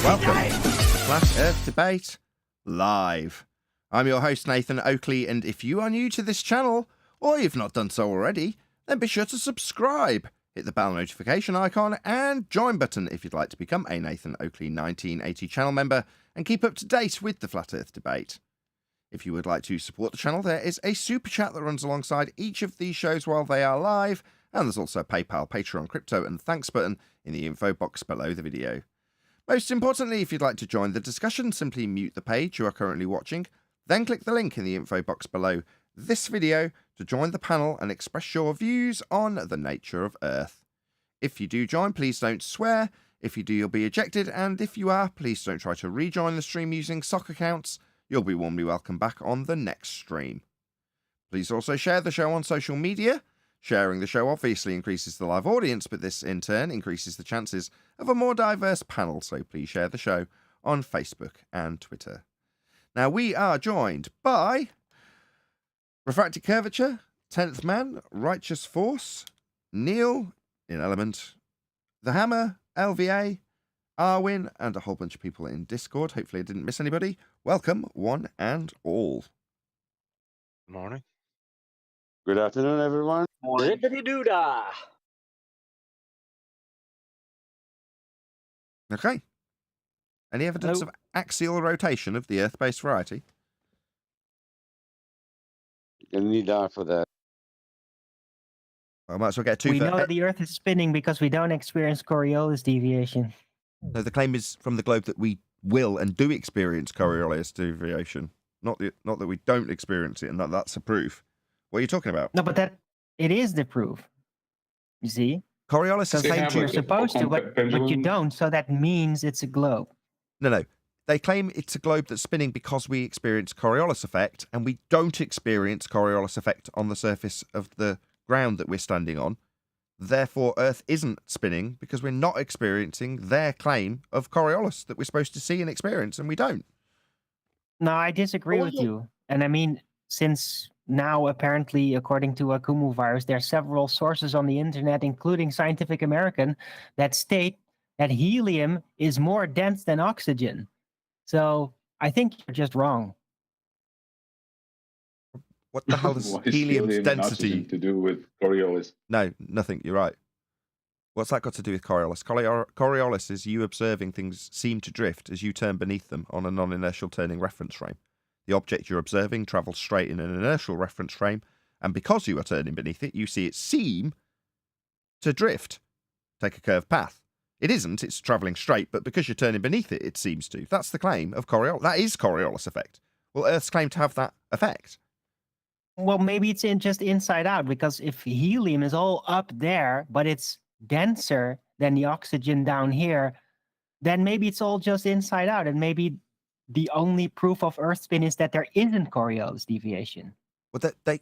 Welcome to Flat Earth Debate Live. I'm your host, Nathan Oakley, and if you are new to this channel, or you've not done so already, then be sure to subscribe, hit the bell notification icon, and join button if you'd like to become a Nathan Oakley 1980 channel member and keep up to date with the Flat Earth Debate. If you would like to support the channel, there is a super chat that runs alongside each of these shows while they are live, and there's also a PayPal, Patreon, crypto, and thanks button in the info box below the video. Most importantly, if you'd like to join the discussion, simply mute the page you are currently watching, then click the link in the info box below this video to join the panel and express your views on the nature of Earth. If you do join, please don't swear. If you do, you'll be ejected, and if you are, please don't try to rejoin the stream using sock accounts. You'll be warmly welcome back on the next stream. Please also share the show on social media. Sharing the show obviously increases the live audience, but this in turn increases the chances of a more diverse panel, so please share the show on Facebook and Twitter. Now we are joined by Refracted Curvature, 10th Man, Righteous Force, Neil, in Element, The Hammer, LVA, Arwin, and a whole bunch of people in Discord. Hopefully I didn't miss anybody. Welcome, one and all. Good morning. Good afternoon, everyone. Zippity-doo-dah. Okay. Any evidence of axial rotation of the Earth-based variety? You're gonna need that for that. I might as well get two. We know that the Earth is spinning because we don't experience Coriolis deviation. No, the claim is from the globe that we will and do experience Coriolis deviation, not that we don't experience it, and that's a proof. What are you talking about? No, but it is the proof. You see? Coriolis is claimed You're to... supposed to, but you don't, so that means it's a globe. No. They claim it's a globe that's spinning because we experience Coriolis effect, and we don't experience Coriolis effect on the surface of the ground that we're standing on. Therefore, Earth isn't spinning because we're not experiencing their claim of Coriolis that we're supposed to see and experience, and we don't. No, I disagree with you. And I mean, since now, apparently, according to Akumu virus, there are several sources on the internet, including Scientific American, that state that helium is more dense than oxygen. So I think you're just wrong. What the hell does helium's density to do with Coriolis? No, nothing. You're right. What's that got to do with Coriolis? Coriolis is you observing things seem to drift as you turn beneath them on a non-inertial turning reference frame. The object you're observing travels straight in an inertial reference frame, and because you are turning beneath it, you see it seem to drift, take a curved path. It isn't, it's travelling straight, but because you're turning beneath it, it seems to. That's the claim of Coriolis. That is Coriolis effect. Well, Earth's claim to have that effect. Well, maybe it's just inside out, because if helium is all up there, but it's denser than the oxygen down here, then maybe it's all just inside out, and maybe the only proof of Earth spin is that there isn't Coriolis deviation. Well, the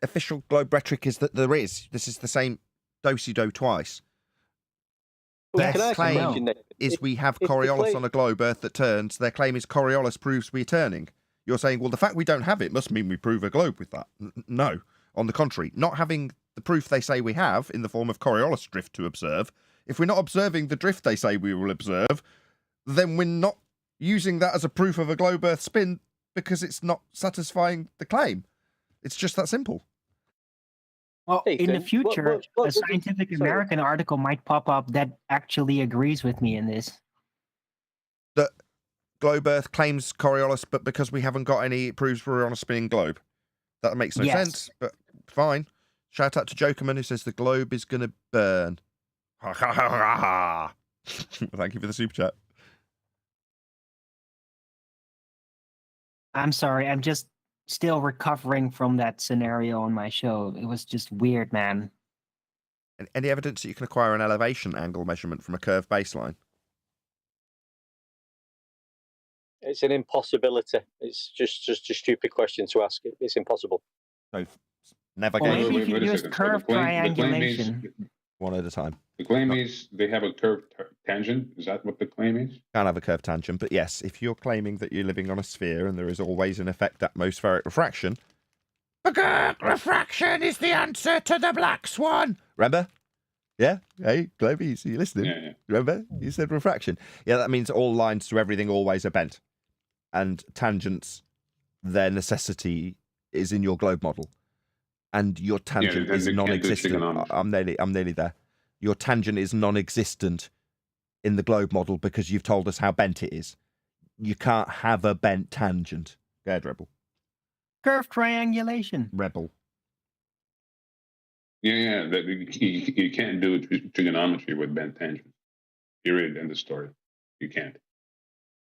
official globe rhetoric is that there is. This is the same do-si-do twice. Their claim is we have Coriolis on a globe, Earth that turns. Their claim is Coriolis proves we're turning. You're saying, well, the fact we don't have it must mean we prove a globe with that. No. On the contrary, not having the proof they say we have in the form of Coriolis drift to observe, if we're not observing the drift they say we will observe, then we're not using that as a proof of a globe Earth spin because it's not satisfying the claim. It's just that simple. Well, in the future, a Scientific American article might pop up that actually agrees with me in this. That globe Earth claims Coriolis, but because we haven't got any, it proves we're on a spinning globe. That makes no sense, but fine. Shout out to Jokerman who says the globe is going to burn. Thank you for the super chat. I'm sorry, I'm just still recovering from that scenario on my show. It was just weird, man. Any evidence that you can acquire an elevation angle measurement from a curved baseline? It's an impossibility. It's just a stupid question to ask. It's impossible. So never Well, go. maybe if you use curved triangulation. One at a time. The claim is they have a curved tangent. Is that what the claim is? Can't have a curved tangent, but yes, if you're claiming that you're living on a sphere and there is always in effect atmospheric refraction, the refraction is the answer to the black swan. Remember? Yeah, hey, Globies, are you listening? Yeah. Remember? You said refraction. Yeah, that means all lines to everything always are bent. And tangents, their necessity is in your globe model. And your tangent then is they can't do non-existent. trigonometry. I'm nearly there. Your tangent is non-existent in the globe model because you've told us how bent it is. You can't have a bent tangent. Go ahead, Rebel. Curve triangulation. Rebel. Yeah. That you can't do trigonometry with bent tangents. Period. End of story. You can't.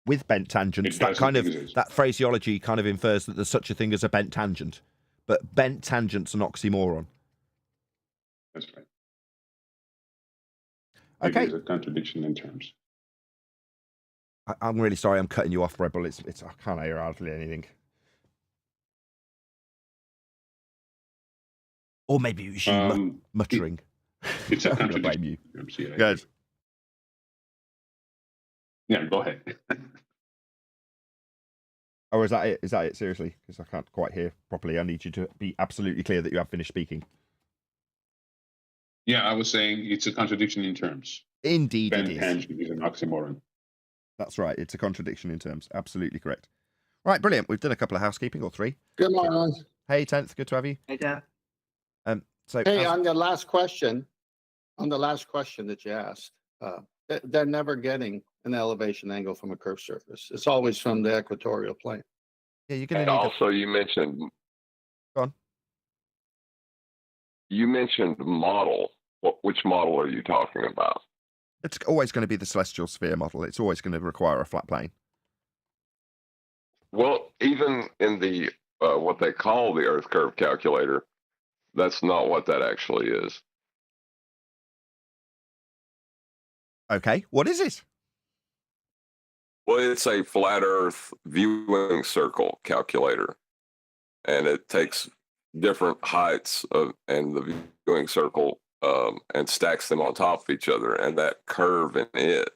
With bent tangents, It that kind of doesn't exist. that phraseology kind of infers that there's such a thing as a bent tangent. But bent tangent's an oxymoron. That's right. Okay. It is a contradiction in terms. I'm really sorry I'm cutting you off, Rebel. It's I can't hear hardly anything. Or maybe it was you muttering. It's a I'm gonna contradiction. blame you. Good. Yeah, go ahead. Oh, is that it? Is that it? Seriously? Because I can't quite hear properly. I need you to be absolutely clear that you have finished speaking. Yeah, I was saying it's a contradiction in terms. Indeed Bent it is. tangent is an oxymoron. That's right. It's a contradiction in terms. Absolutely correct. Right, brilliant. We've done a couple of housekeeping, or 3. Good morning. Hey, 10th. Good to have you. Hey, Dan. So Hey, on the last question that you asked, they're never getting an elevation angle from a curved surface. It's always from the equatorial plane. yeah, you're going And to need also, you mentioned. Go on. You mentioned model. Which model are you talking about? It's always going to be the celestial sphere model. It's always going to require a flat plane. Well, even in the what they call the Earth curve calculator, that's not what that actually is. Okay, what is it? Well, it's a flat Earth viewing circle calculator, and it takes different heights and the viewing circle and stacks them on top of each other, and that curve in it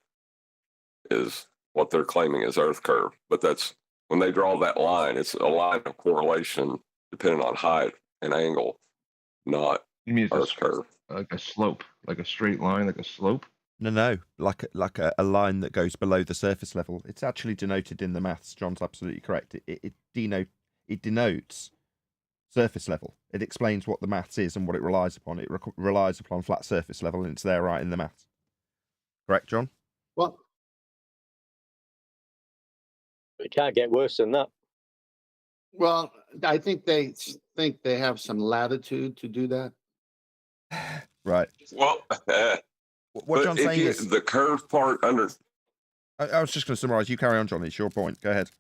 is what they're claiming is Earth curve. But that's when they draw that line, it's a line of correlation depending on height and angle, not You mean it's Earth curve. like a slope, like a straight line, like a slope? No, like a line that goes below the surface level. It's actually denoted in the maths. John's absolutely correct. It denotes surface level. It explains what the maths is and what it relies upon. It relies upon flat surface level, and it's there right in the maths. Correct, John? Well, It can't get worse than that. well, I think they have some latitude to do that. Right. Well, What John's saying is the curved part under. I was just going to summarize. You carry on, John. It's your point. Go ahead.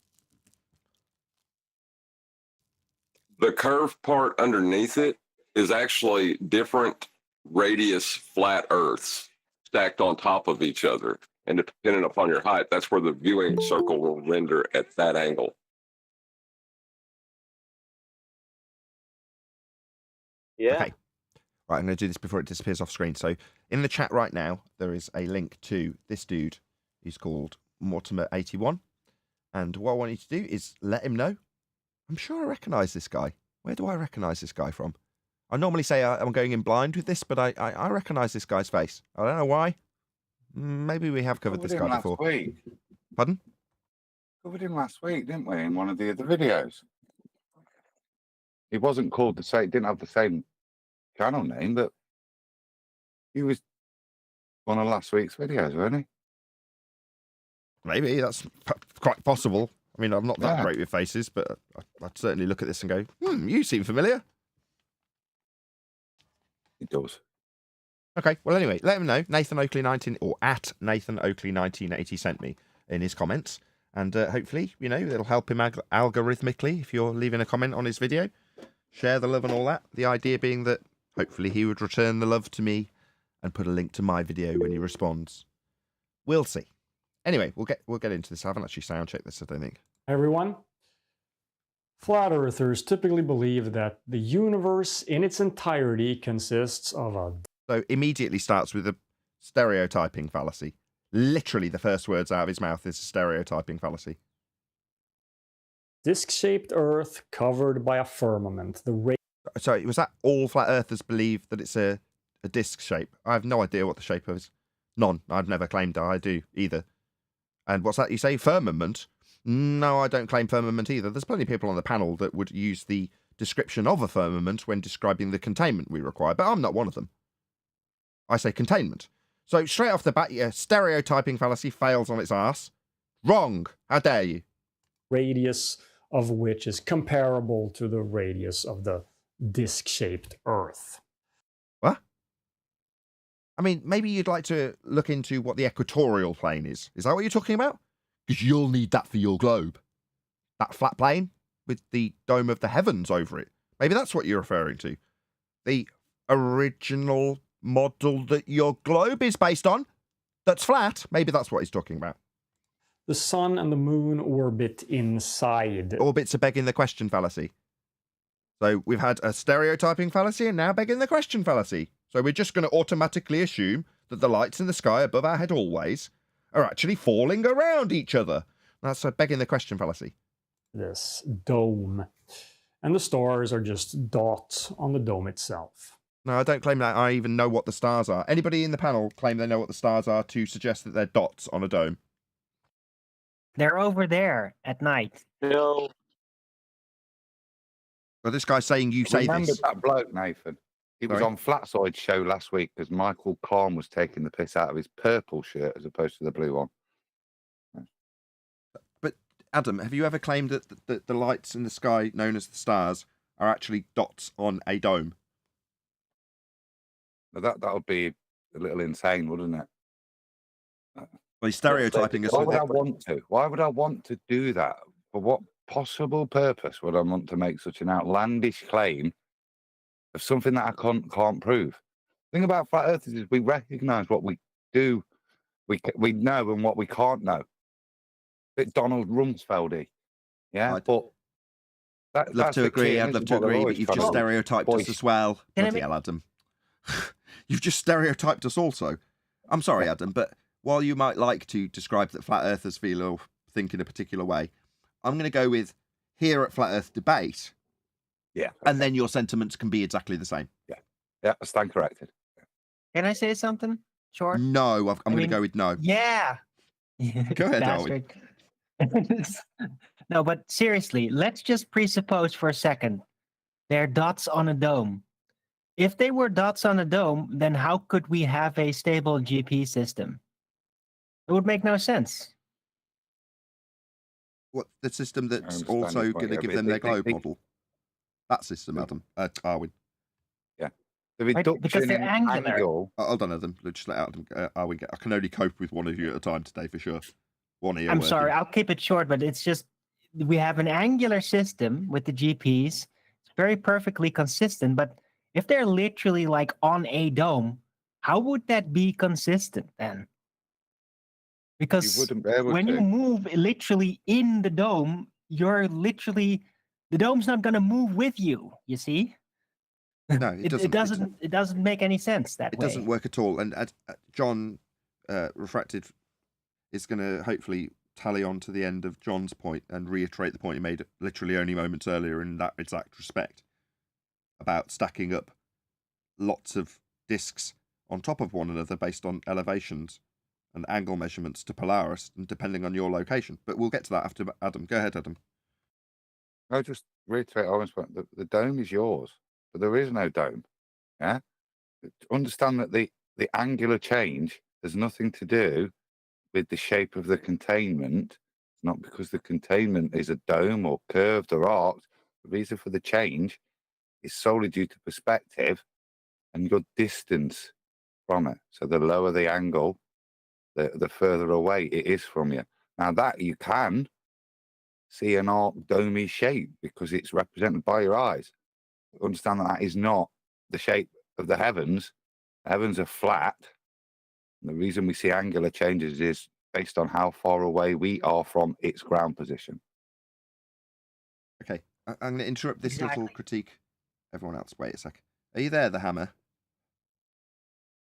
The curved part underneath it is actually different radius flat Earths stacked on top of each other. And depending upon your height, that's where the viewing circle will render at that angle. Yeah. Okay. Right, I'm going to do this before it disappears off screen. So in the chat right now, there is a link to this dude. He's called Martymer81. And what I want you to do is let him know. I'm sure I recognise this guy. Where do I recognise this guy from? I normally say I'm going in blind with this, but I recognise this guy's face. I don't know why. Maybe we have covered this guy before. Week. Pardon? Covered him last week, didn't we? In one of the other videos. He wasn't called the same. Didn't have the same channel name, but he was one of last week's videos, wasn't he? Maybe that's quite possible. I mean, I'm not that Yeah. great with faces, but I'd certainly look at this and go, you seem familiar. He does. Okay, well, anyway, let him know. Nathan Oakley 19 or at Nathan Oakley 1980 sent me in his comments. And hopefully, it'll help him algorithmically if you're leaving a comment on his video. Share the love and all that. The idea being that hopefully he would return the love to me and put a link to my video when he responds. We'll see. Anyway, we'll get into this. I haven't actually sound checked this, I don't think. Everyone. Flat earthers typically believe that the universe in its entirety consists of a So immediately starts with a stereotyping fallacy. Literally the first words out of his mouth is a stereotyping fallacy. disc-shaped earth covered by a firmament. Sorry, was that all flat earthers believe that it's a a disc shape. I have no idea what the shape is. None. I've never claimed I do either. And what's that you say? Firmament? No, I don't claim firmament either. There's plenty of people on the panel that would use the description of a firmament when describing the containment we require, but I'm not one of them. I say containment. So straight off the bat, your stereotyping fallacy fails on its arse. Wrong. How dare you? Radius of which is comparable to the radius of the disc-shaped Earth. What? I mean, maybe you'd like to look into what the equatorial plane is. Is that what you're talking about? Because you'll need that for your globe. That flat plane with the dome of the heavens over it. Maybe that's what you're referring to. The original model that your globe is based on, that's flat. Maybe that's what he's talking about. The sun and the moon orbit inside. Orbits are begging the question fallacy. So we've had a stereotyping fallacy and now begging the question fallacy. So we're just going to automatically assume that the lights in the sky above our head always are actually falling around each other. That's a begging the question fallacy. This dome. And the stars are just dots on the dome itself. No, I don't claim that I even know what the stars are. Anybody in the panel claim they know what the stars are to suggest that they're dots on a dome? They're over there at night. No. Well, this guy's saying you say Remember this. that bloke, Nathan? He was Sorry? on Flatside's show last week because Michael Kahn was taking the piss out of his purple shirt as opposed to the blue one. But Adam, have you ever claimed that the lights in the sky, known as the stars, are actually dots on a dome? Now that would be a little insane, wouldn't it? Well, he's stereotyping us. Why would I want to? Why would I want to do that? For what possible purpose would I want to make such an outlandish claim of something that I can't prove? The thing about flat earthers is we recognise what we do, we know, and what we can't know. Bit Donald Rumsfeldy, yeah. But I'd love to agree. I'd love to agree, but you've just stereotyped us as well. Bloody hell, Adam. You've just stereotyped us also. I'm sorry, Adam, but while you might like to describe that flat earthers feel or think in a particular way, I'm going to go with here at Flat Earth Debate. Yeah. And then your sentiments can be exactly the same. Yeah. Yeah, I stand corrected. Can I say something short? No, I'm going to go with no. Yeah. Go ahead, Darwin. No, but seriously, let's just presuppose for a second they're dots on a dome. If they were dots on a dome, then how could we have a stable GP system? It would make no sense. What, the system that's also going to give them their globe model? That system, Adam. Arwin. Yeah. The reduction because they're in angular. angle. Hold on, Adam. Just let Arwin get. I can only cope with one of you at a time today, for sure. One of you. I'm sorry, I'll keep it short, but it's just we have an angular system with the GPs. It's very perfectly consistent, but if they're literally like on a dome, how would that be consistent then? Because You wouldn't be able when to. you move literally in the dome, you're literally the dome's not going to move with you. You see? No, it doesn't. It doesn't make any sense that It way. doesn't work at all. And John Refracted is going to hopefully tally on to the end of John's point and reiterate the point he made literally only moments earlier in that exact respect about stacking up lots of discs on top of one another based on elevations and angle measurements to Polaris and depending on your location. But we'll get to that after Adam. Go ahead, Adam. I'll just reiterate Owen's point. The dome is yours, but there is no dome. Yeah. Understand that the angular change has nothing to do with the shape of the containment. It's not because the containment is a dome or curved or arced. The reason for the change is solely due to perspective and your distance from it. So the lower the angle, the further away it is from you. Now that you can see an arc domey shape because it's represented by your eyes. Understand that is not the shape of the heavens. The heavens are flat. And the reason we see angular changes is based on how far away we are from its ground position. Okay, I'm going to interrupt this little critique. Everyone else, wait a sec. Are you there, the hammer?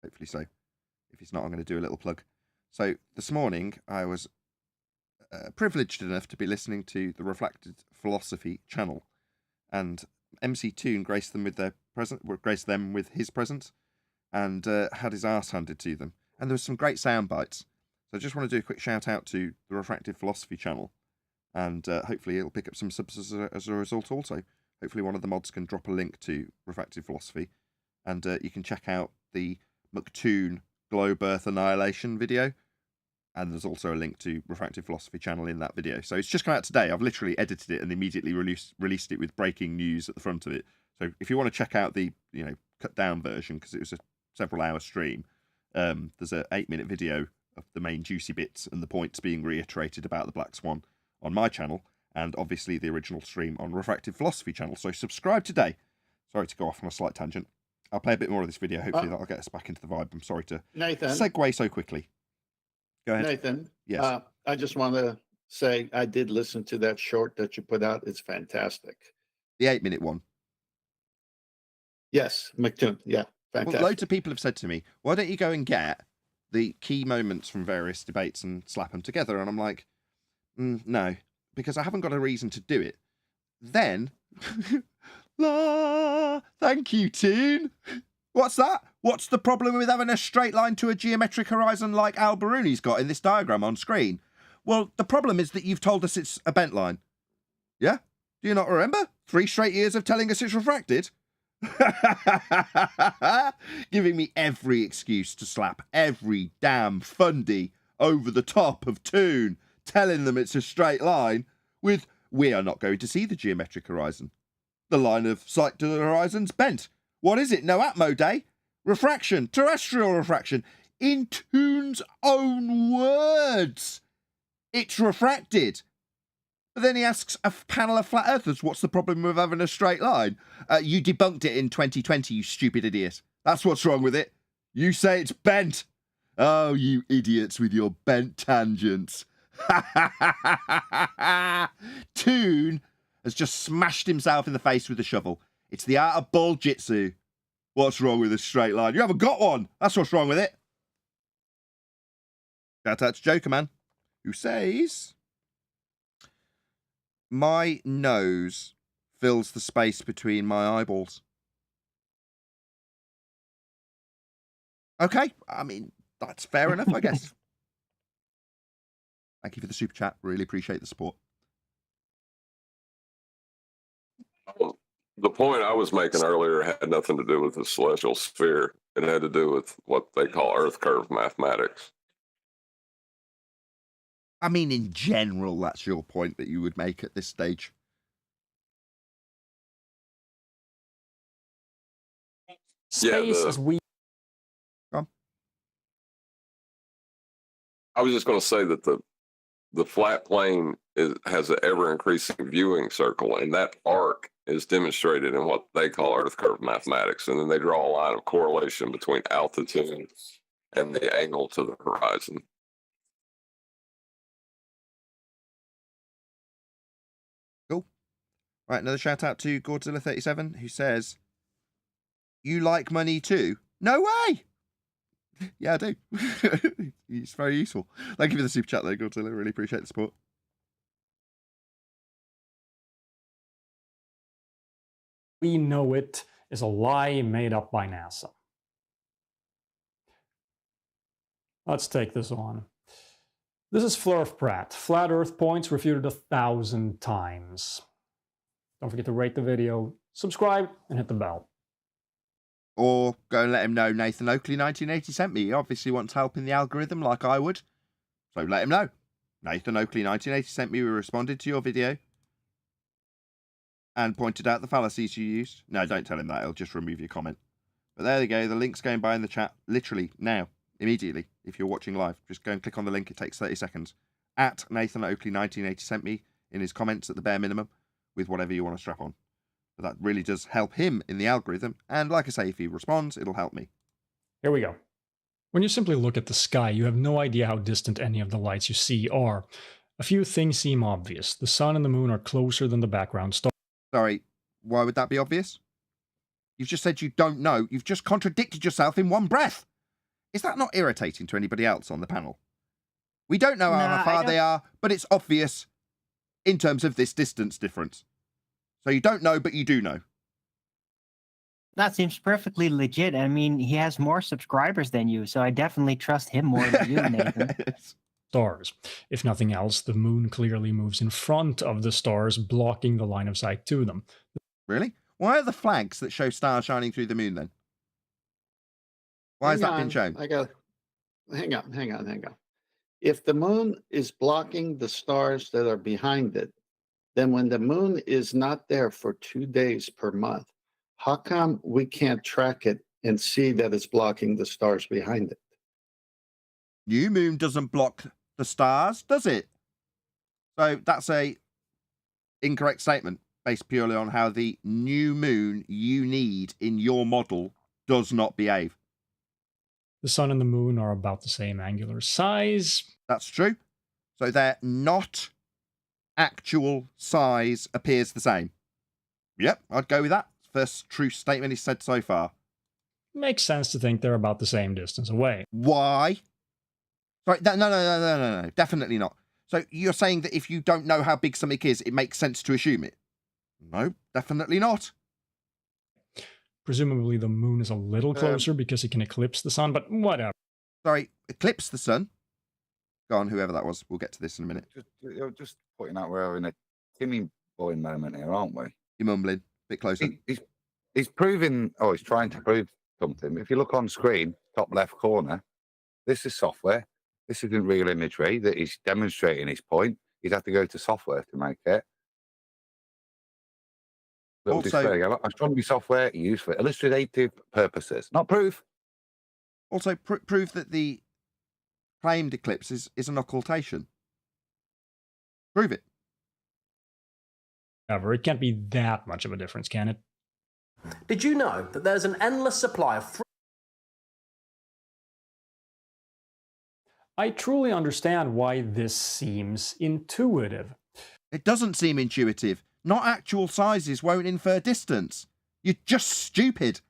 Hopefully so. If he's not, I'm going to do a little plug. So this morning, I was privileged enough to be listening to the Reflected Philosophy channel, and MC Toon graced them with his presence. and had his arse handed to them. And there was some great sound bites. So I just want to do a quick shout out to the Refracted Philosophy channel. And hopefully it'll pick up some subs as a result also. Hopefully one of the mods can drop a link to Refracted Philosophy. And you can check out the McToon Globe Earth Annihilation video. And there's also a link to Refracted Philosophy channel in that video. So it's just come out today. I've literally edited it and immediately released it with breaking news at the front of it. So if you want to check out the cut down version, because it was a several hour stream, there's a 8-minute video of the main juicy bits and the points being reiterated about the Black Swan on my channel, and obviously the original stream on Refracted Philosophy channel. So subscribe today. Sorry to go off on a slight tangent. I'll play a bit more of this video. Hopefully that'll get us back into the vibe. I'm sorry to segue so quickly. Go ahead. Nathan, yes. I just want to say I did listen to that short that you put out. It's fantastic. The 8-minute one. Yes, McToon. Yeah, fantastic. Well, loads of people have said to me, why don't you go and get the key moments from various debates and slap them together? And I'm like, no, because I haven't got a reason to do it. Then, thank you, Toon. What's that? What's the problem with having a straight line to a geometric horizon like Al Biruni's got in this diagram on screen? Well, the problem is that you've told us it's a bent line. Yeah? Do you not remember? 3 straight years of telling us it's refracted? Giving me every excuse to slap every damn fundy over the top of Toon, telling them it's a straight line with, we are not going to see the geometric horizon. The line of sight to the horizon's bent. What is it? No Atmo Day? Refraction, terrestrial refraction. In Toon's own words, it's refracted. But then he asks a panel of flat earthers, what's the problem with having a straight line? You debunked it in 2020, you stupid idiot. That's what's wrong with it. You say it's bent. Oh, you idiots with your bent tangents. Toon has just smashed himself in the face with a shovel. It's the art of ball jitsu. What's wrong with a straight line? You haven't got one. That's what's wrong with it. Shout out to Joker Man, who says, my nose fills the space between my eyeballs. Okay, I mean, that's fair enough, I guess. Thank you for the super chat. Really appreciate the support. The point I was making earlier had nothing to do with the celestial sphere. It had to do with what they call Earth curve mathematics. I mean, in general, that's your point that you would make at this stage. Space as we... I was just going to say that the flat plane has an ever-increasing viewing circle, and that arc is demonstrated in what they call Earth curve mathematics, and then they draw a line of correlation between altitude and the angle to the horizon. Cool. Right, another shout out to Godzilla37, who says, you like money too? No way! Yeah, I do. It's very useful. Thank you for the super chat, though, Godzilla. Really appreciate the support. We know it is a lie made up by NASA. Let's take this on. This is Flurf Pratt. Flat Earth points refuted 1,000 times. Don't forget to rate the video, subscribe, and hit the bell. Or go and let him know Nathan Oakley 1980 sent me. He obviously wants help in the algorithm like I would. So let him know. Nathan Oakley 1980 sent me. We responded to your video and pointed out the fallacies you used. No, don't tell him that. He'll just remove your comment. But there you go. The link's going by in the chat literally now, immediately. If you're watching live, just go and click on the link. It takes 30 seconds. At Nathan Oakley 1980 sent me in his comments at the bare minimum with whatever you want to strap on. But that really does help him in the algorithm. And like I say, if he responds, it'll help me. Here we go. When you simply look at the sky, you have no idea how distant any of the lights you see are. A few things seem obvious. The sun and the moon are closer than the background stars. Sorry, why would that be obvious? You've just said you don't know. You've just contradicted yourself in one breath. Is that not irritating to anybody else on the panel? We don't know how far they are, but it's obvious in terms of this distance difference. So you don't know, but you do know. That seems perfectly legit. I mean, he has more subscribers than you, so I definitely trust him more than you, Nathan. Stars. If nothing else, the moon clearly moves in front of the stars, blocking the line of sight to them. Really? Why are the flags that show stars shining through the moon then? Why has that been shown? Hang on. If the moon is blocking the stars that are behind it, then when the moon is not there for 2 days per month, how come we can't track it and see that it's blocking the stars behind it? New moon doesn't block the stars, does it? So that's a incorrect statement based purely on how the new moon you need in your model does not behave. The sun and the moon are about the same angular size. That's true. So their not actual size appears the same. Yep, I'd go with that. First true statement he's said so far. Makes sense to think they're about the same distance away. Why? Sorry, no, definitely not. So you're saying that if you don't know how big something is, it makes sense to assume it? No, definitely not. Presumably the moon is a little closer because it can eclipse the sun, but whatever. Sorry, eclipse the sun? Go on, whoever that was. We'll get to this in a minute. Just pointing out we're in a Timmy boy moment here, aren't we? You're mumbling. A bit closer. He's proving, he's trying to prove something. If you look on screen, top left corner, this is software. This isn't real imagery that he's demonstrating his point. He'd have to go to software to make it. Little display. Astronomy software used for illustrative purposes, not proof. Also, prove that the claimed eclipse is an occultation. Prove it. However, it can't be that much of a difference, can it? Did you know that there's an endless supply of I truly understand why this seems intuitive. It doesn't seem intuitive. Not actual sizes won't infer distance. You're just stupid.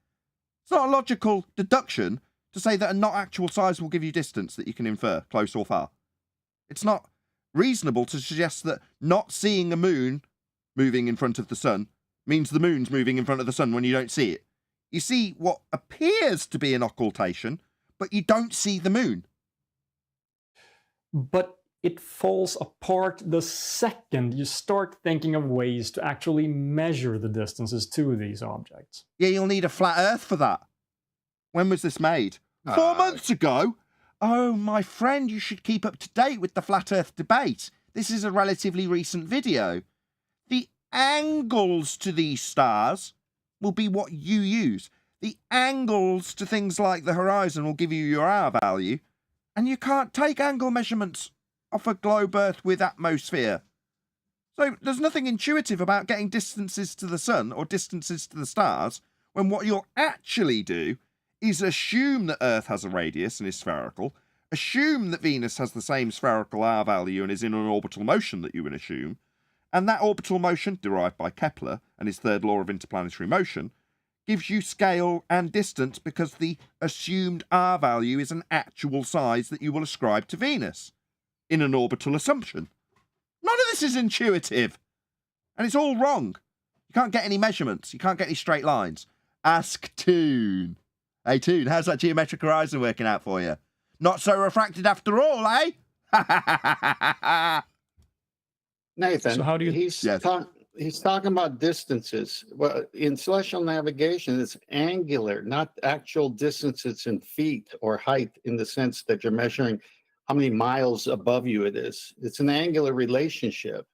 It's not a logical deduction to say that a not actual size will give you distance that you can infer, close or far. It's not reasonable to suggest that not seeing a moon moving in front of the sun means the moon's moving in front of the sun when you don't see it. You see what appears to be an occultation, but you don't see the moon. But it falls apart the second you start thinking of ways to actually measure the distances to these objects. Yeah, you'll need a flat Earth for that. When was this made? 4 months ago? Oh, my friend, you should keep up to date with the flat Earth debate. This is a relatively recent video. The angles to these stars will be what you use. The angles to things like the horizon will give you your hour value, and you can't take angle measurements off a globe Earth with atmosphere. So there's nothing intuitive about getting distances to the sun or distances to the stars when what you'll actually do is assume that Earth has a radius and is spherical, assume that Venus has the same spherical hour value and is in an orbital motion that you would assume, and that orbital motion, derived by Kepler and his third law of interplanetary motion, gives you scale and distance because the assumed R value is an actual size that you will ascribe to Venus in an orbital assumption. None of this is intuitive. And it's all wrong. You can't get any measurements. You can't get any straight lines. Ask Toon. Hey, Toon, how's that geometric horizon working out for you? Not so refracted after all, eh? Nathan, So how do you... he's talking about distances. Well, in celestial navigation, it's angular, not actual distances in feet or height in the sense that you're measuring how many miles above you it is. It's an angular relationship.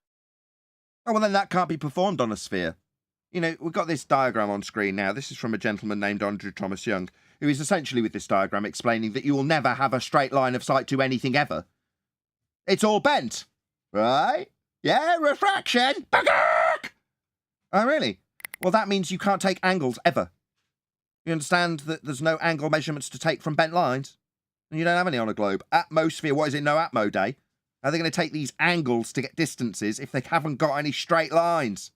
Oh, well, then that can't be performed on a sphere. You know, we've got this diagram on screen now. This is from a gentleman named Andrew Thomas Young, who is essentially with this diagram explaining that you will never have a straight line of sight to anything ever. It's all bent, right? Yeah, refraction. Oh, really? Well, that means you can't take angles ever. You understand that there's no angle measurements to take from bent lines? And you don't have any on a globe. Atmosphere, what is it, no Atmo day? How are they going to take these angles to get distances if they haven't got any straight lines?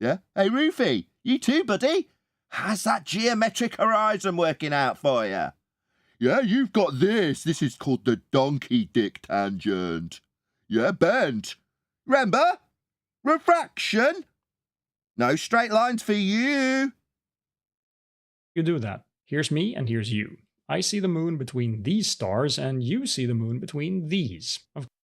Yeah? Hey, Rufy, you too, buddy? How's that geometric horizon working out for you? Yeah, you've got this. This is called the donkey dick tangent. Yeah, bent. Remember? Refraction. No straight lines for you. You do that. Here's me and here's you. I see the moon between these stars and you see the moon between these.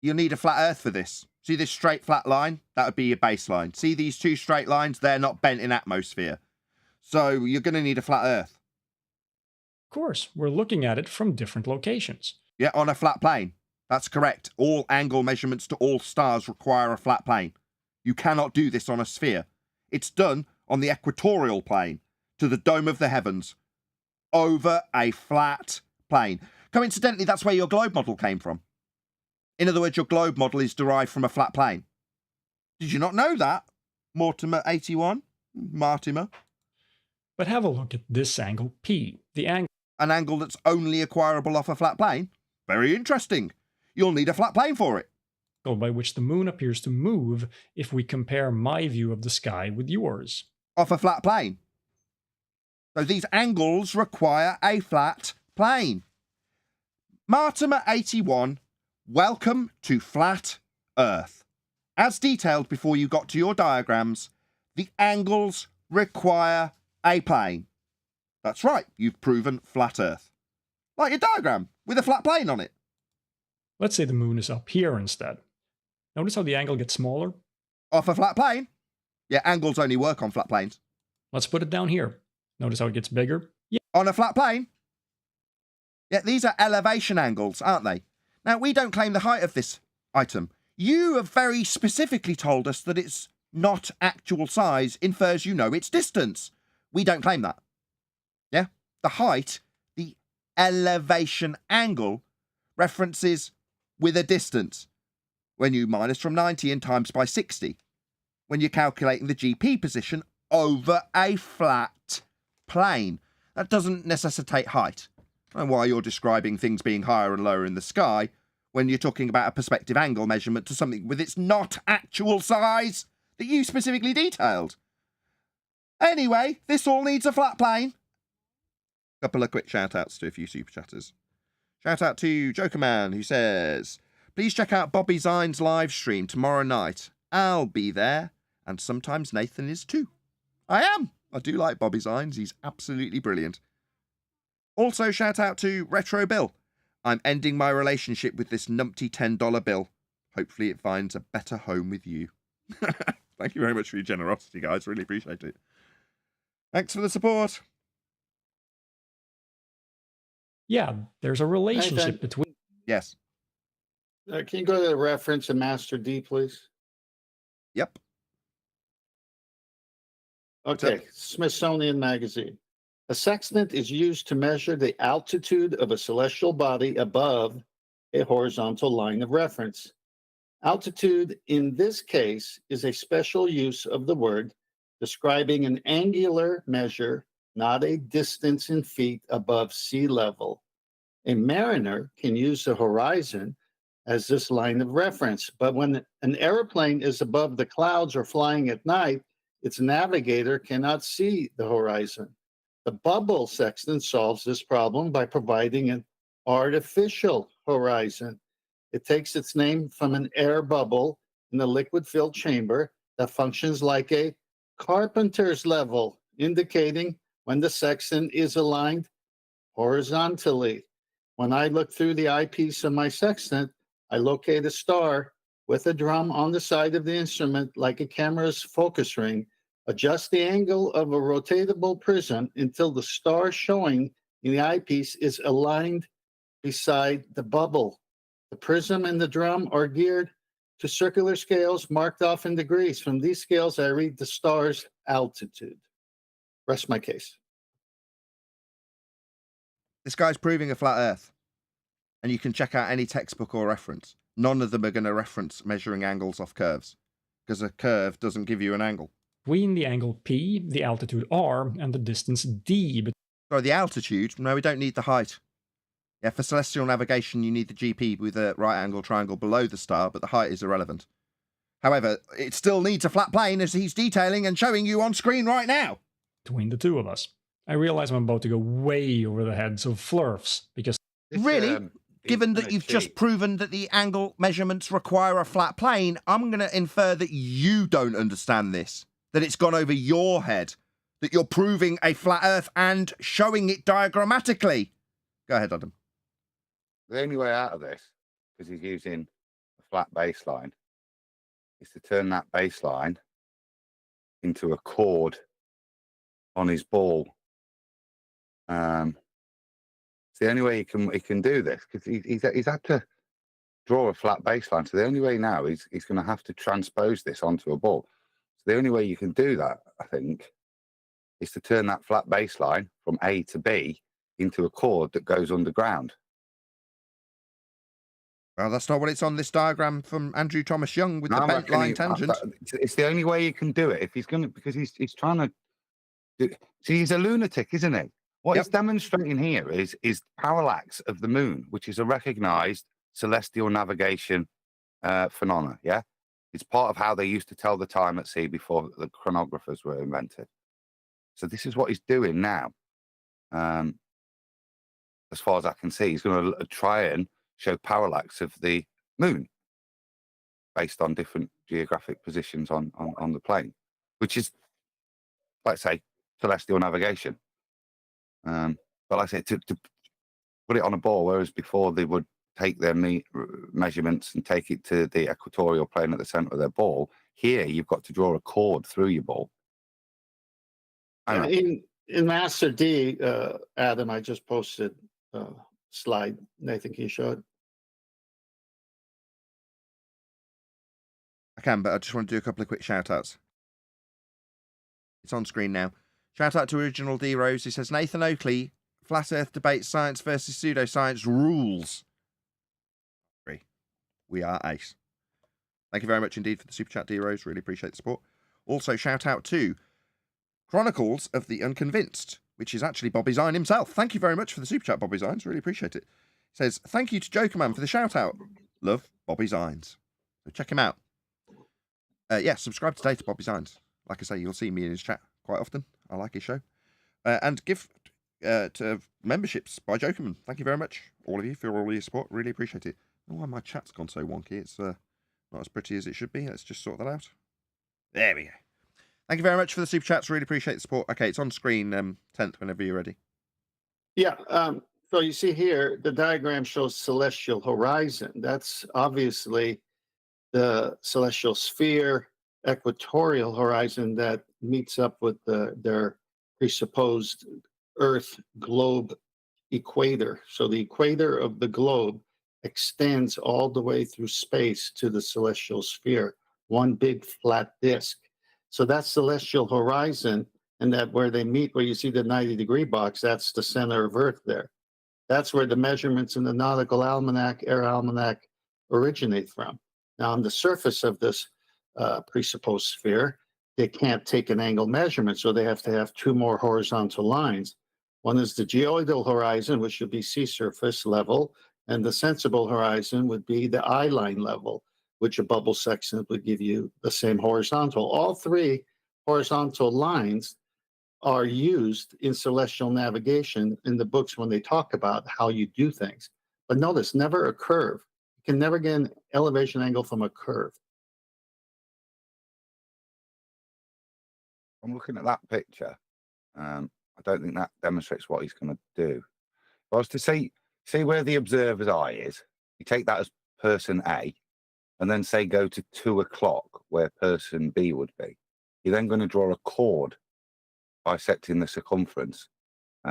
You'll need a flat Earth for this. See this straight flat line? That would be your baseline. See these two straight lines? They're not bent in atmosphere. So you're going to need a flat Earth. Of course, we're looking at it from different locations. Yeah, on a flat plane. That's correct. All angle measurements to all stars require a flat plane. You cannot do this on a sphere. It's done on the equatorial plane, to the dome of the heavens, over a flat plane. Coincidentally, that's where your globe model came from. In other words, your globe model is derived from a flat plane. Did you not know that? Mortimer 81? Martymer? But have a look at this angle P, the angle. An angle that's only acquirable off a flat plane? Very interesting. You'll need a flat plane for it. By which the moon appears to move if we compare my view of the sky with yours. Off a flat plane. So these angles require a flat plane. Martymer 81, welcome to Flat Earth. As detailed before you got to your diagrams, the angles require a plane. That's right, you've proven Flat Earth. Like your diagram, with a flat plane on it. Let's say the moon is up here instead. Notice how the angle gets smaller? Off a flat plane? Yeah, angles only work on flat planes. Let's put it down here. Notice how it gets bigger? Yeah. On a flat plane? Yeah, these are elevation angles, aren't they? Now, we don't claim the height of this item. You have very specifically told us that it's not actual size infers you know its distance. We don't claim that. Yeah? The height, the elevation angle, references with a distance. When you minus from 90 and times by 60. When you're calculating the GP position over a flat plane. That doesn't necessitate height. And why you're describing things being higher and lower in the sky when you're talking about a perspective angle measurement to something with its not actual size that you specifically detailed. Anyway, this all needs a flat plane. Couple of quick shout-outs to a few super chatters. Shout out to Jokerman, who says, please check out Bobby Zine's live stream tomorrow night. I'll be there, and sometimes Nathan is too. I am. I do like Bobby Zines. He's absolutely brilliant. Also, shout out to Retro Bill. I'm ending my relationship with this numpty $10 bill. Hopefully it finds a better home with you. Thank you very much for your generosity, guys. Really appreciate it. Thanks for the support. Yeah, there's a relationship between... Yes. Can you go to the reference in Master D, please? Yep. Okay, Smithsonian Magazine. A sextant is used to measure the altitude of a celestial body above a horizontal line of reference. Altitude, in this case, is a special use of the word describing an angular measure, not a distance in feet above sea level. A mariner can use the horizon as this line of reference, but when an airplane is above the clouds or flying at night, its navigator cannot see the horizon. The bubble sextant solves this problem by providing an artificial horizon. It takes its name from an air bubble in the liquid-filled chamber that functions like a carpenter's level, indicating when the sextant is aligned horizontally. When I look through the eyepiece of my sextant, I locate a star with a drum on the side of the instrument like a camera's focus ring. Adjust the angle of a rotatable prism until the star showing in the eyepiece is aligned beside the bubble. The prism and the drum are geared to circular scales marked off in degrees. From these scales, I read the star's altitude. Rest my case. This guy's proving a flat Earth. And you can check out any textbook or reference. None of them are going to reference measuring angles off curves. Because a curve doesn't give you an angle. Between the angle P, the altitude R, and the distance D. Sorry, the altitude? No, we don't need the height. Yeah, for celestial navigation, you need the GP with a right angle triangle below the star, but the height is irrelevant. However, it still needs a flat plane as he's detailing and showing you on screen right now. Between the two of us. I realize I'm about to go way over the heads of flurfs, because... Really? Given that you've just proven that the angle measurements require a flat plane, I'm going to infer that you don't understand this. That it's gone over your head that you're proving a flat Earth and showing it diagrammatically. Go ahead, Adam. The only way out of this, because he's using a flat baseline, is to turn that baseline into a chord on his ball. It's the only way he can do this, because he's had to draw a flat baseline. So the only way now is he's going to have to transpose this onto a ball. So the only way you can do that, I think, is to turn that flat baseline from A to B into a chord that goes underground. Well, that's not what it's on this diagram from Andrew Thomas Young with the bent line tangent. It's the only way you can do it if he's going to, because he's trying to do. See, he's a lunatic, isn't he? What he's demonstrating here is parallax of the moon, which is a recognized celestial navigation phenomena. Yeah, it's part of how they used to tell the time at sea before the chronographers were invented. So this is what he's doing now. As far as I can see, he's going to try and show parallax of the moon based on different geographic positions on the plane, which is, let's say, celestial navigation. But like I say, to put it on a ball, whereas before they would take their measurements and take it to the equatorial plane at the center of their ball, here you've got to draw a chord through your ball. In Master D, Adam, I just posted a slide. Nathan, can you show it? I can, but I just want to do a couple of quick shout-outs. It's on screen now. Shout out to Original D Rose. He says, Nathan Oakley, Flat Earth debate, science versus pseudoscience rules. We are ace. Thank you very much indeed for the super chat, D Rose. Really appreciate the support. Also, shout out to Chronicles of the Unconvinced, which is actually Bobby Zine himself. Thank you very much for the super chat, Bobby Zines. Really appreciate it. He says, thank you to Jokerman for the shout out. Love Bobby Zines. So check him out. Yeah, subscribe today to Bobby Zines. Like I say, you'll see me in his chat quite often. I like his show. And give to memberships by Jokerman. Thank you very much, all of you, for all your support. Really appreciate it. Oh, why my chat's gone so wonky. It's not as pretty as it should be. Let's just sort that out. There we go. Thank you very much for the super chats. Really appreciate the support. Okay, it's on screen, 10th, whenever you're ready. Yeah. So you see here, the diagram shows celestial horizon. That's obviously the celestial sphere equatorial horizon that meets up with their presupposed Earth globe equator. So the equator of the globe extends all the way through space to the celestial sphere, one big flat disk. So that celestial horizon, and that where they meet, where you see the 90-degree box, that's the center of Earth there. That's where the measurements in the Nautical Almanac, Air Almanac originate from. Now, on the surface of this presupposed sphere, they can't take an angle measurement, so they have to have two more horizontal lines. One is the geoidal horizon, which would be sea surface level, and the sensible horizon would be the eye line level, which a bubble section would give you the same horizontal. All three horizontal lines are used in celestial navigation in the books when they talk about how you do things. But notice, never a curve. You can never get an elevation angle from a curve. I'm looking at that picture. I don't think that demonstrates what he's going to do. If I was to see where the observer's eye is, you take that as person A, and then say go to 2 o'clock where person B would be. You're then going to draw a chord bisecting the circumference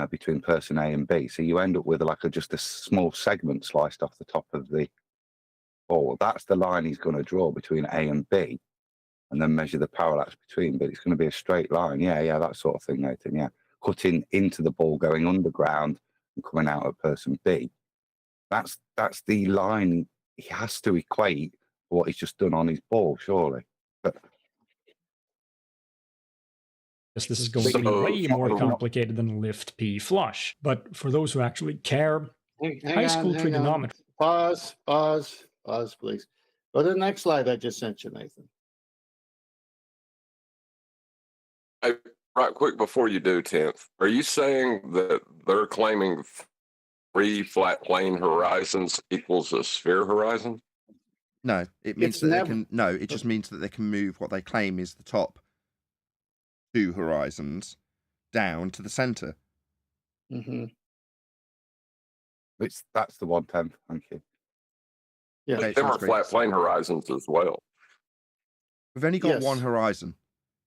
between person A and B. So you end up with just a small segment sliced off the top of the ball. That's the line he's going to draw between A and B, and then measure the parallax between. But it's going to be a straight line. Yeah, that sort of thing, Nathan. Yeah, cutting into the ball, going underground, and coming out at person B. That's the line he has to equate for what he's just done on his ball, surely. But Yes, this is going to be way more complicated than lift P flush. But for those who actually care, high school trigonometry. Pause, please. Go to the next slide I just sent you, Nathan. Hey, right quick before you do, 10th, are you saying that they're claiming 3 flat plane horizons equals a sphere horizon? No, it means they can. No, it just means that they can move what they claim is the top 2 horizons down to the center. Hmm. That's the 1/10. Thank you. Yeah. Okay, Them are sounds great. flat plane horizons as well. We've only got Yes. one horizon.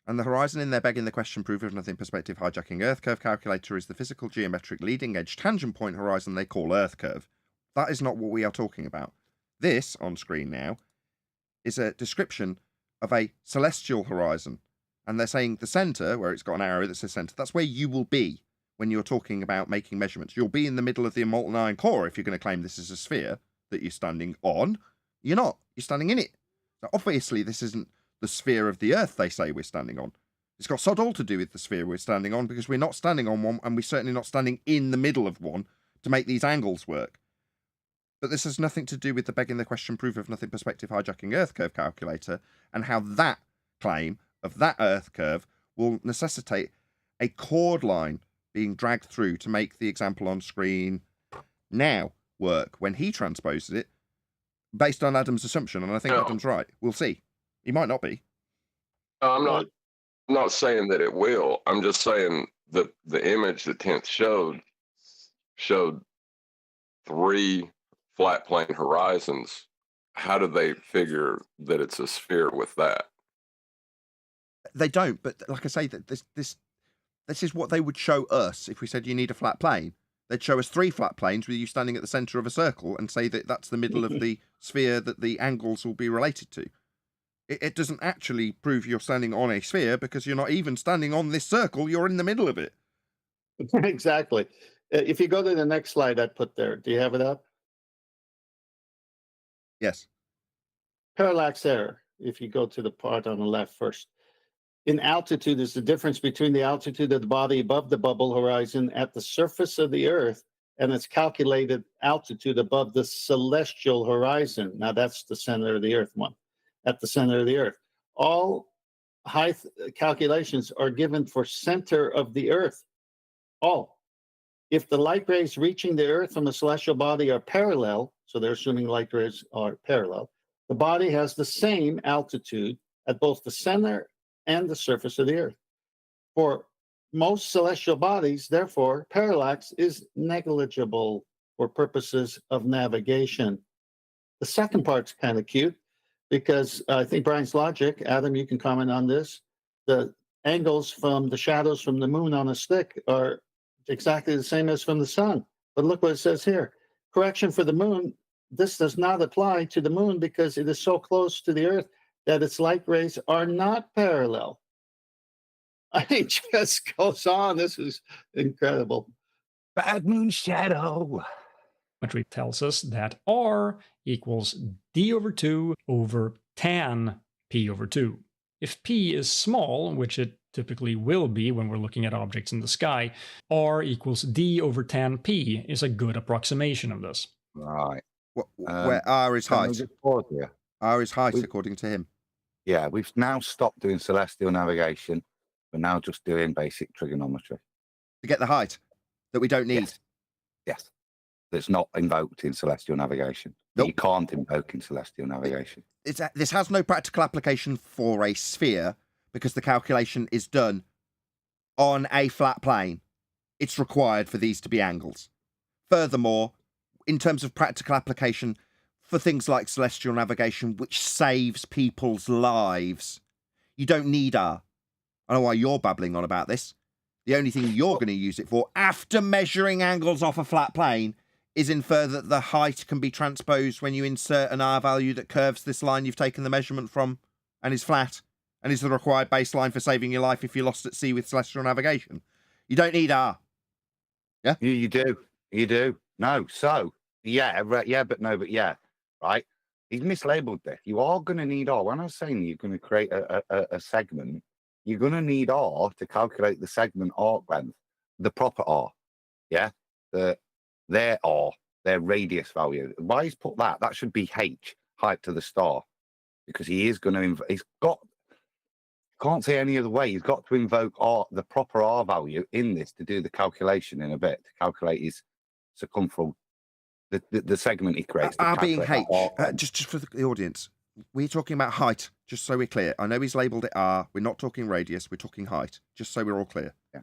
And the horizon in there begging the question, proof of nothing perspective hijacking Earth curve calculator is the physical geometric leading edge tangent point horizon they call Earth curve. That is not what we are talking about. This, on screen now, is a description of a celestial horizon. And they're saying the center, where it's got an arrow that says center, that's where you will be when you're talking about making measurements. You'll be in the middle of the molten iron core if you're going to claim this is a sphere that you're standing on. You're not. You're standing in it. So obviously, this isn't the sphere of the Earth they say we're standing on. It's got sod all to do with the sphere we're standing on, because we're not standing on one, and we're certainly not standing in the middle of one to make these angles work. But this has nothing to do with the begging the question, proof of nothing perspective hijacking Earth curve calculator, and how that claim of that Earth curve will necessitate a chord line being dragged through to make the example on screen now work when he transposes it based on Adam's assumption. And I think No. Adam's right. We'll see. He might not be. I'm not saying that it will. I'm just saying the image that 10th showed 3 flat plane horizons. How do they figure that it's a sphere with that? They don't, but like I say, that this is what they would show us if we said you need a flat plane. They'd show us 3 flat planes with you standing at the center of a circle and say that that's the middle of the sphere that the angles will be related to. It doesn't actually prove you're standing on a sphere, because you're not even standing on this circle. You're in the middle of it. Exactly. If you go to the next slide I put there, do you have it up? Yes. Parallax error. If you go to the part on the left first. In altitude is the difference between the altitude of the body above the bubble horizon at the surface of the Earth and its calculated altitude above the celestial horizon. Now that's the center of the Earth one. At the center of the Earth. All height calculations are given for center of the Earth. All. If the light rays reaching the Earth from a celestial body are parallel, so they're assuming light rays are parallel, the body has the same altitude at both the center and the surface of the Earth. For most celestial bodies, therefore, parallax is negligible for purposes of navigation. The second part's kind of cute, because I think Brian's logic, Adam, you can comment on this, the angles from the shadows from the moon on a stick are exactly the same as from the sun. But look what it says here. Correction for the moon, this does not apply to the moon because it is so close to the Earth that its light rays are not parallel. It just goes on. This is incredible. Bad moon shadow. Geometry tells us that R equals d over 2 over tan p over 2. If p is small, which it typically will be when we're looking at objects in the sky, R equals d over tan p is a good approximation of this. Right. Where R is Can we height. just pause here? R is height, according to him. Yeah, we've now stopped doing celestial navigation. We're now just doing basic trigonometry. To get the height that we don't need. Yes. Yes. That's not invoked in celestial navigation. Nope. You can't invoke in celestial navigation. This has no practical application for a sphere because the calculation is done on a flat plane. It's required for these to be angles. Furthermore, in terms of practical application for things like celestial navigation, which saves people's lives, you don't need R. I don't know why you're babbling on about this. The only thing you're going to use it for, after measuring angles off a flat plane, is infer that the height can be transposed when you insert an R value that curves this line you've taken the measurement from and is flat and is the required baseline for saving your life if you're lost at sea with celestial navigation. You don't need R. Yeah? You do. You do. No. So, yeah, right, yeah, but no, but yeah, right? He's mislabeled this. You are going to need R. When I was saying you're going to create a segment, you're going to need R to calculate the segment arc length, the proper R. Yeah? Their R, their radius value. Why he's put that? That should be H, height to the star, because he is going to, he's got, can't say any other way. He's got to invoke R, the proper R value in this to do the calculation in a bit, to calculate his circumference, the segment he creates. R being H, just for the audience, we're talking about height, just so we're clear. I know he's labelled it R. We're not talking radius, we're talking height, just so we're all clear. Yeah.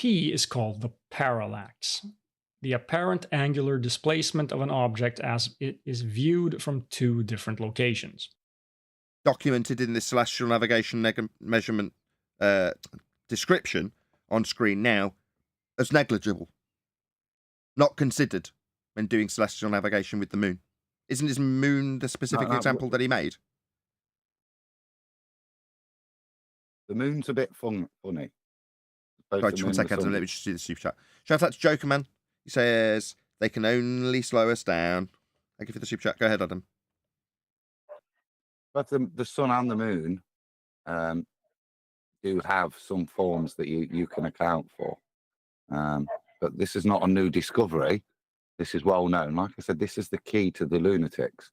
P is called the parallax, the apparent angular displacement of an object as it is viewed from two different locations. Documented in the celestial navigation measurement description on screen now as negligible. Not considered when doing celestial navigation with the moon. Isn't his moon the specific example that he made? The moon's a bit funny. Right, just one second, Adam, let me just do the super chat. Shout out to Jokerman. He says, they can only slow us down. Thank you for the super chat. Go ahead, Adam. But the sun and the moon do have some forms that you can account for. But this is not a new discovery. This is well known. Like I said, this is the key to the lunatics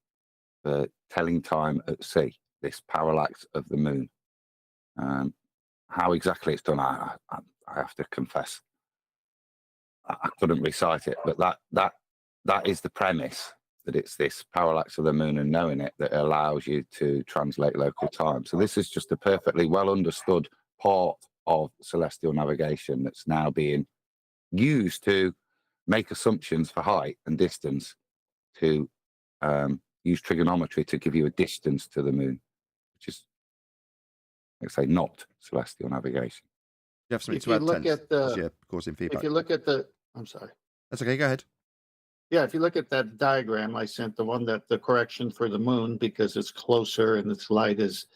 for telling time at sea, this parallax of the moon. How exactly it's done, I have to confess, I couldn't recite it, but that is the premise, that it's this parallax of the moon and knowing it that allows you to translate local time. So this is just a perfectly well understood part of celestial navigation that's now being used to make assumptions for height and distance, to use trigonometry to give you a distance to the moon, which is, let's say, not celestial navigation. You have something If to you add, look Tense, at the, as you're causing feedback. if you look at the, I'm sorry. That's okay, go ahead. Yeah, if you look at that diagram I sent, the one that the correction for the moon, because it's closer and its light is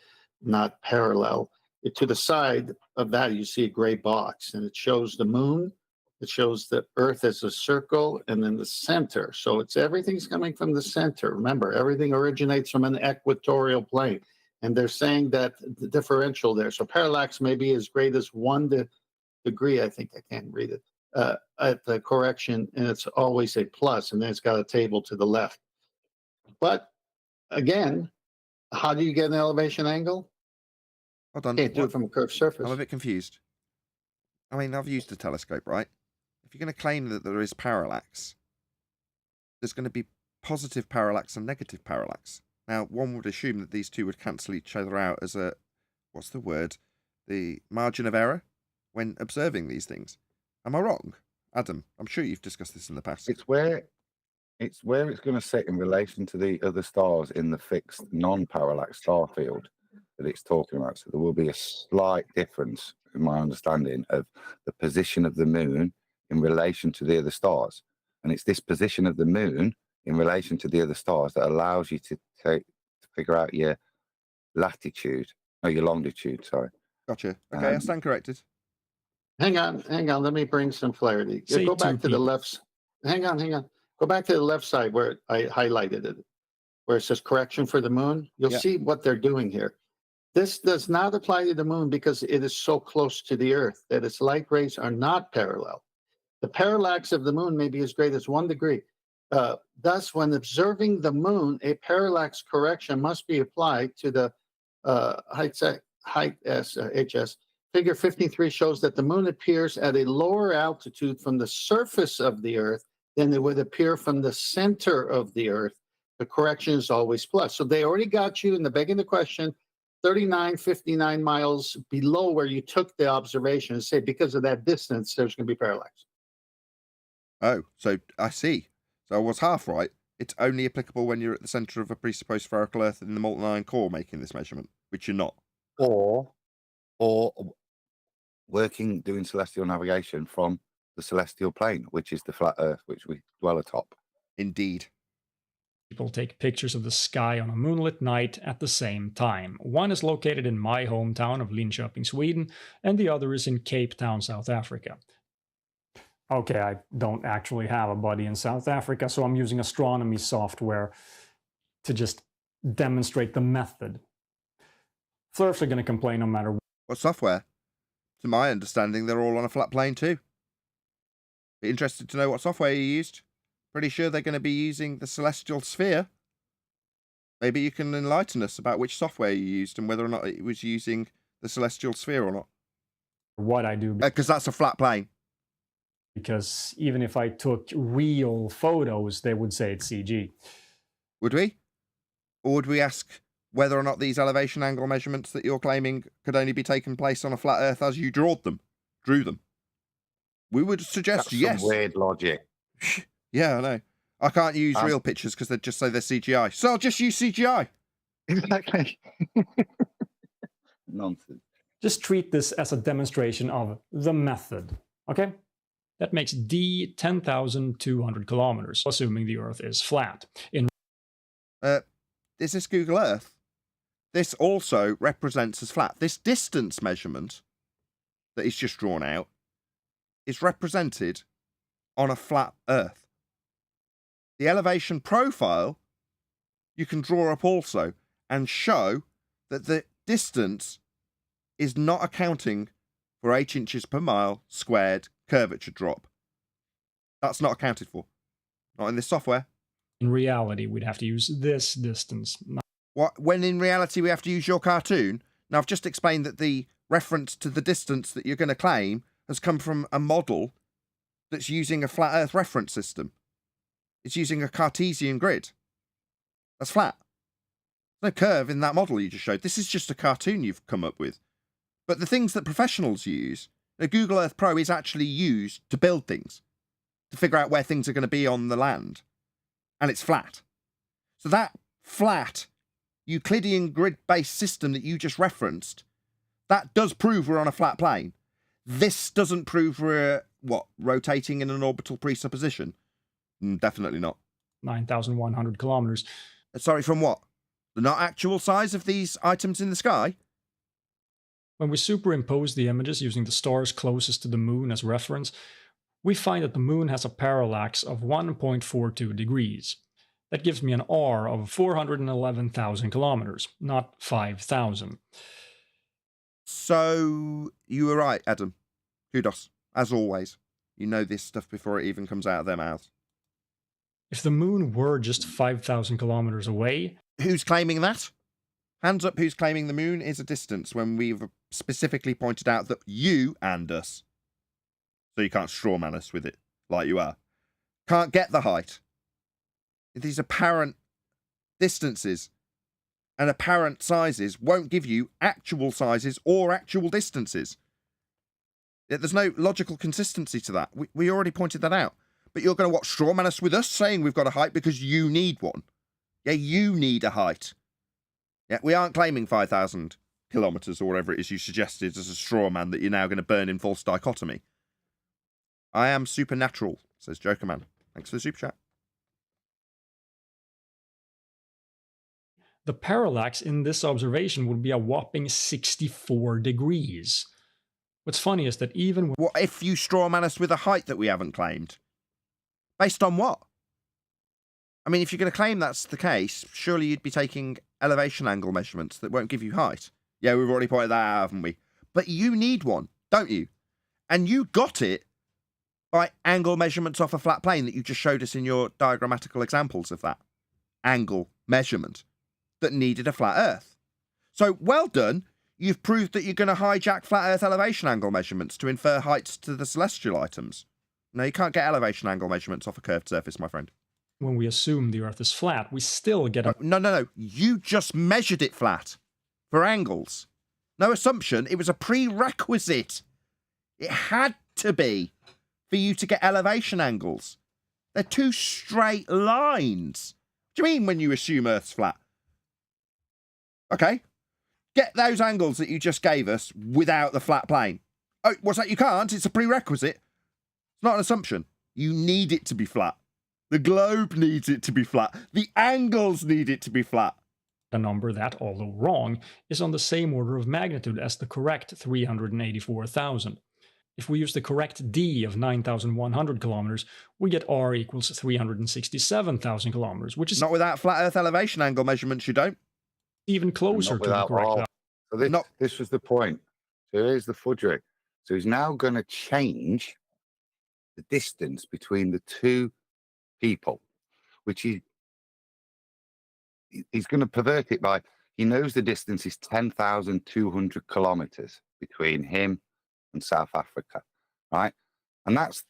not parallel, to the side of that, you see a gray box, and it shows the moon. It shows the Earth as a circle, and then the center. So it's everything's coming from the center. Remember, everything originates from an equatorial plane. And they're saying that the differential there. So parallax may be as great as 1 degree. I think I can't read it at the correction, and it's always a plus, and then it's got a table to the left. But again, how do you get an elevation angle? Hold on. Can't do it from a curved surface. I'm a bit confused. I mean, I've used a telescope, right? If you're going to claim that there is parallax, there's going to be positive parallax and negative parallax. Now, one would assume that these two would cancel each other out as a, what's the word? The margin of error when observing these things. Am I wrong? Adam, I'm sure you've discussed this in the past. It's where it's going to sit in relation to the other stars in the fixed non-parallax star field that it's talking about. So there will be a slight difference, in my understanding, of the position of the moon in relation to the other stars. And it's this position of the moon in relation to the other stars that allows you to figure out your latitude, or your longitude, sorry. Gotcha. Okay, I stand corrected. Hang on. Let me bring some clarity. Say Go back two to the left. Hang on. Go back to the left side where I highlighted it, where it says correction for the moon. You'll see what they're doing here. This does not apply to the moon because it is so close to the Earth that its light rays are not parallel. The parallax of the moon may be as great as 1 degree. Thus, when observing the moon, a parallax correction must be applied to the height HS. Figure 53 shows that the moon appears at a lower altitude from the surface of the Earth than it would appear from the center of the Earth. The correction is always plus. So they already got you in the begging the question, 59 miles below where you took the observation, and say because of that distance, there's going to be parallax. Oh, so I see. So I was half right. It's only applicable when you're at the center of a presupposed spherical Earth in the molten iron core making this measurement, which you're not. Or doing celestial navigation from the celestial plane, which is the flat Earth, which we dwell atop. Indeed. People take pictures of the sky on a moonlit night at the same time. One is located in my hometown of Linköping, Sweden, and the other is in Cape Town, South Africa. Okay, I don't actually have a buddy in South Africa, so I'm using astronomy software to just demonstrate the method. Flurfs are going to complain no matter what software. To my understanding, they're all on a flat plane too. Be interested to know what software you used. Pretty sure they're going to be using the celestial sphere. Maybe you can enlighten us about which software you used and whether or not it was using the celestial sphere or not. what I do. Because that's a flat plane. Because even if I took real photos, they would say it's CG. Would we? Or would we ask whether or not these elevation angle measurements that you're claiming could only be taken place on a flat Earth as you drew them? We would suggest That's yes. some weird logic. Yeah, I know. I can't use real pictures because they'd just say they're CGI. So I'll just use CGI. Exactly. Nonsense. Just treat this as a demonstration of the method, okay? That makes D 10,200 kilometers, assuming the Earth is flat. Is this Google Earth? This also represents as flat. This distance measurement that is just drawn out is represented on a flat Earth. The elevation profile you can draw up also and show that the distance is not accounting for 8 inches per mile squared curvature drop. That's not accounted for. Not in this software. In reality, we'd have to use this distance. What? When in reality we have to use your cartoon? Now, I've just explained that the reference to the distance that you're going to claim has come from a model that's using a flat Earth reference system. It's using a Cartesian grid. That's flat. There's no curve in that model you just showed. This is just a cartoon you've come up with. But the things that professionals use, Google Earth Pro is actually used to build things, to figure out where things are going to be on the land. And it's flat. So that flat Euclidean grid-based system that you just referenced, that does prove we're on a flat plane. This doesn't prove we're, rotating in an orbital presupposition? Definitely not. 9,100 kilometers. Sorry, from what? The not actual size of these items in the sky? When we superimpose the images using the stars closest to the moon as reference, we find that the moon has a parallax of 1.42 degrees. That gives me an R of 411,000 kilometers, not 5,000. So, you were right, Adam. Kudos, as always. You know this stuff before it even comes out of their mouths. If the moon were just 5,000 kilometers away... Who's claiming that? Hands up who's claiming the moon is a distance when we've specifically pointed out that you and us, so you can't strawman us with it like you are, can't get the height. These apparent distances and apparent sizes won't give you actual sizes or actual distances. There's no logical consistency to that. We already pointed that out. But you're going to strawman us with us saying we've got a height because you need one. Yeah, you need a height. Yeah, we aren't claiming 5,000 kilometres or whatever it is you suggested as a straw man that you're now going to burn in false dichotomy. I am supernatural, says Jokerman. Thanks for the super chat. The parallax in this observation would be a whopping 64 degrees. What's funny is that even... What if you straw man us with a height that we haven't claimed? Based on what? I mean, if you're going to claim that's the case, surely you'd be taking elevation angle measurements that won't give you height. Yeah, we've already pointed that out, haven't we? But you need one, don't you? And you got it by angle measurements off a flat plane that you just showed us in your diagrammatical examples of that angle measurement that needed a flat Earth. So, well done. You've proved that you're going to hijack flat Earth elevation angle measurements to infer heights to the celestial items. No, you can't get elevation angle measurements off a curved surface, my friend. When we assume the Earth is flat, we still get a... No. You just measured it flat for angles. No assumption. It was a prerequisite. It had to be for you to get elevation angles. They're two straight lines. What do you mean when you assume Earth's flat? Okay. Get those angles that you just gave us without the flat plane. Oh, what's that? You can't? It's a prerequisite. It's not an assumption. You need it to be flat. The globe needs it to be flat. The angles need it to be flat. A number that, although wrong, is on the same order of magnitude as the correct 384,000. If we use the correct D of 9,100 kilometers, we get R equals 367,000 kilometers, which is... Not without flat Earth elevation angle measurements, you don't. Even closer to the correct value. So this was the point. So here's the fudgery. So he's now going to change the distance between the two people, which he's going to pervert it by, he knows the distance is 10,200 kilometers between him and South Africa, right? And that's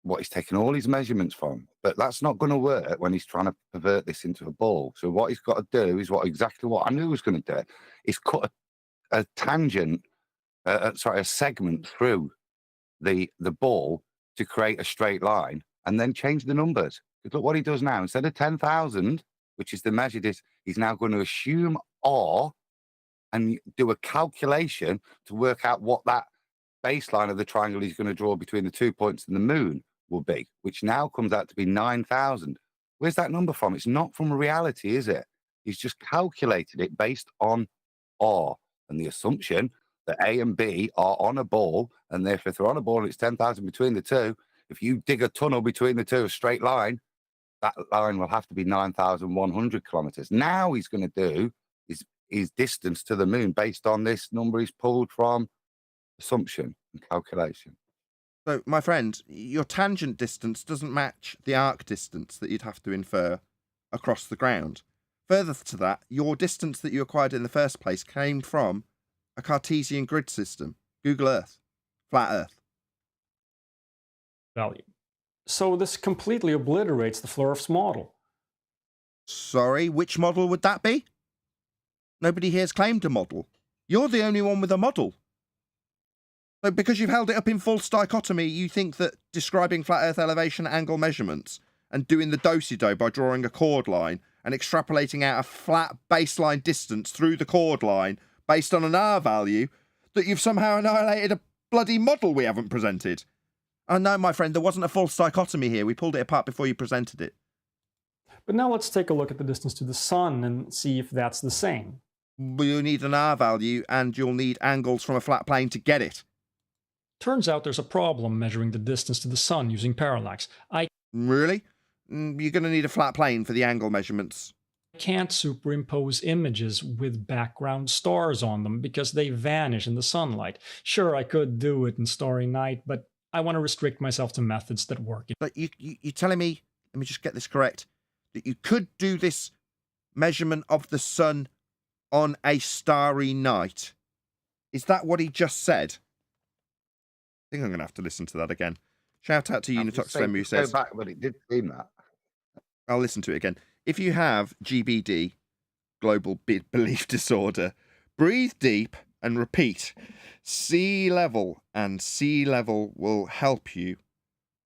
what he's taken all his measurements from. But that's not going to work when he's trying to pervert this into a ball. So what he's got to do is exactly what I knew he was going to do, is cut a tangent, a segment through the ball to create a straight line and then change the numbers. Because look what he does now. Instead of 10,000, which is the measured distance, he's now going to assume R and do a calculation to work out what that baseline of the triangle he's going to draw between the 2 points and the moon will be, which now comes out to be 9,000. Where's that number from? It's not from reality, is it? He's just calculated it based on R and the assumption that A and B are on a ball, and therefore if they're on a ball and it's 10,000 between the two, if you dig a tunnel between the two, a straight line, that line will have to be 9,100 kilometers. Now he's going to do his distance to the moon based on this number he's pulled from assumption and calculation. So, my friend, your tangent distance doesn't match the arc distance that you'd have to infer across the ground. Further to that, your distance that you acquired in the first place came from a Cartesian grid system, Google Earth, flat Earth. Value. So this completely obliterates the Fleur's model. Sorry, which model would that be? Nobody here's claimed a model. You're the only one with a model. So because you've held it up in false dichotomy, you think that describing flat Earth elevation angle measurements and doing the do-si-do by drawing a chord line and extrapolating out a flat baseline distance through the chord line based on an R value, that you've somehow annihilated a bloody model we haven't presented. Oh no, my friend, there wasn't a false dichotomy here. We pulled it apart before you presented it. But now let's take a look at the distance to the sun and see if that's the same. Well, you'll need an R value and you'll need angles from a flat plane to get it. Turns out there's a problem measuring the distance to the sun using parallax. Really? You're going to need a flat plane for the angle measurements. I can't superimpose images with background stars on them because they vanish in the sunlight. Sure, I could do it in Starry Night, but I want to restrict myself to methods that work. But you're telling me, let me just get this correct, that you could do this measurement of the sun on a starry night. Is that what he just said? I think I'm going to have to listen to that again. Shout out to Unitox Femu, who says... Go back, but it did seem that. I'll listen to it again. If you have GBD, global belief disorder, breathe deep and repeat. Sea level, and sea level will help you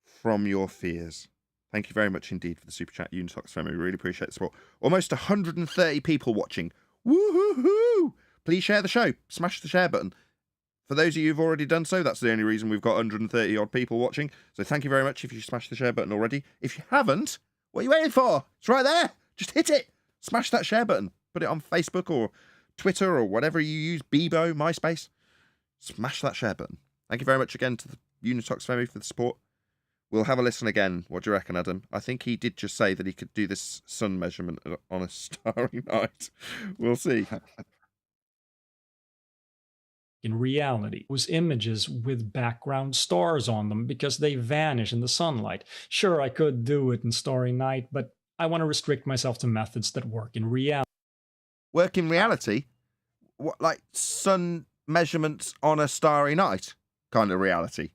from your fears. Thank you very much indeed for the super chat, Unitox Femu. We really appreciate the support. Almost 130 people watching. Woohoo! Please share the show. Smash the share button. For those of you who've already done so, that's the only reason we've got 130 odd people watching. So thank you very much if you smashed the share button already. If you haven't, what are you waiting for? It's right there. Just hit it. Smash that share button. Put it on Facebook or Twitter or whatever you use, Bebo, MySpace. Smash that share button. Thank you very much again to the Unitox family for the support. We'll have a listen again. What do you reckon, Adam? I think he did just say that he could do this sun measurement on a starry night. We'll see. In reality, was images with background stars on them because they vanish in the sunlight. Sure, I could do it in Starry Night, but I want to restrict myself to methods that work in reality. Work in reality? What, like sun measurements on a starry night kind of reality?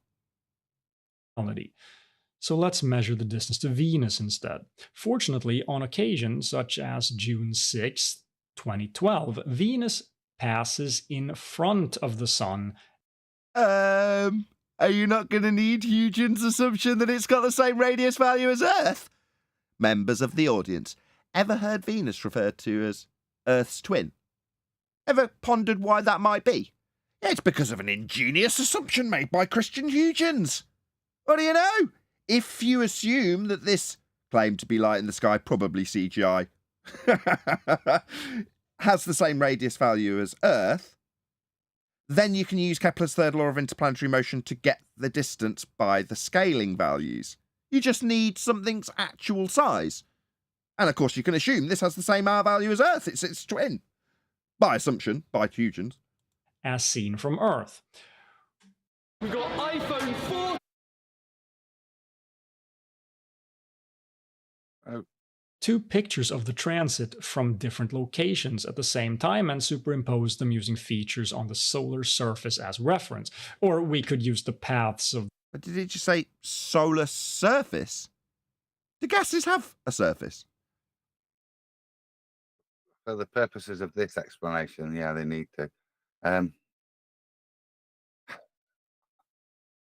So let's measure the distance to Venus instead. Fortunately, on occasion, such as June 6, 2012, Venus passes in front of the sun. Are you not going to need Huygens' assumption that it's got the same radius value as Earth? Members of the audience, ever heard Venus referred to as Earth's twin? Ever pondered why that might be? It's because of an ingenious assumption made by Christian Huygens. What do you know? If you assume that this claim to be light in the sky, probably CGI, has the same radius value as Earth, then you can use Kepler's third law of interplanetary motion to get the distance by the scaling values. You just need something's actual size. And of course you can assume this has the same R value as Earth. It's its twin. By assumption, by Huygens. As seen from Earth. We've got iPhone 4. Two pictures of the transit from different locations at the same time and superimpose them using features on the solar surface as reference. Or we could use the paths of... But did it just say solar surface? Do gases have a surface? For the purposes of this explanation, yeah, they need to.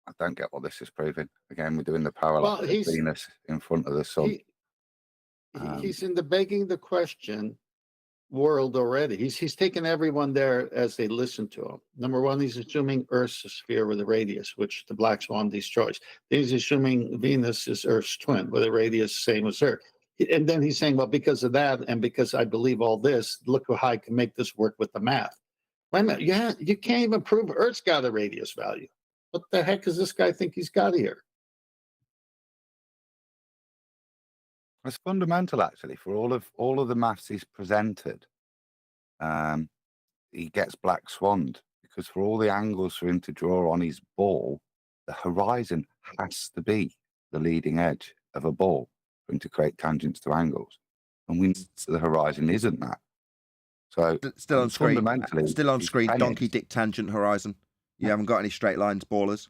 I don't get what this is proving. Again, we're doing the parallax Well, of Venus in front of the sun. He's in the begging the question world already. He's taken everyone there as they listen to him. Number one, he's assuming Earth's a sphere with a radius, which the black swan destroys. Then he's assuming Venus is Earth's twin with a radius same as Earth. And then he's saying, well, because of that, and because I believe all this, look how I can make this work with the math. Wait a minute, yeah, you can't even prove Earth's got a radius value. What the heck does this guy think he's got here? It's fundamental, actually, for all of the maths he's presented. He gets black swanned because for all the angles for him to draw on his ball, the horizon has to be the leading edge of a ball for him to create tangents to angles, and we know the horizon isn't that. So Still on screen. fundamentally, Still on he's screen. pennies. Donkey dick tangent horizon. You haven't got any straight lines, ballers.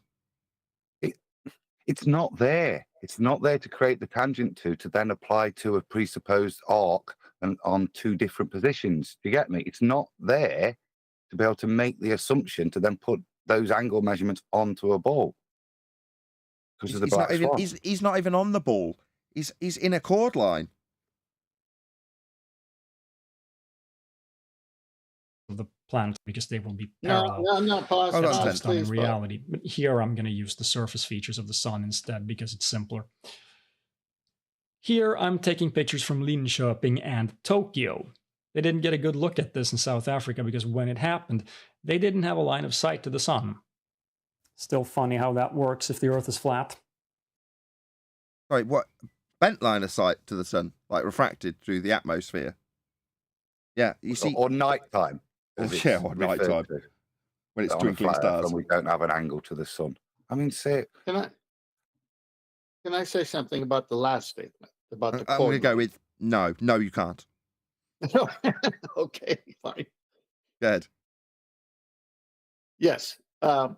It's not there. It's not there to create the tangent to then apply to a presupposed arc and on two different positions. Do you get me? It's not there to be able to make the assumption to then put those angle measurements onto a ball. Because of the black swan. He's not even on the ball. He's in a chord line. Of the planet, because they will be No, parallel. no, pause, Hold on, pause, That's done in please, reality. But here I'm going to use the surface features of the sun instead because it's simpler. Here I'm taking pictures from Linköping and Tokyo. They didn't get a good look at this in South Africa because when it happened, they didn't have a line of sight to the sun. Still funny how that works if the Earth is flat. Sorry, what? Bent line of sight to the sun, like refracted through the atmosphere. Yeah, you see. Or nighttime. Oh, as it's yeah, or referred nighttime. to. When it's On a twinkling flat Earth stars. and we don't have an angle to the sun. I mean, say Can I say something about the last statement about the I'm going to go chord with no. No, you can't. line? Okay, fine. Go ahead. Yes, the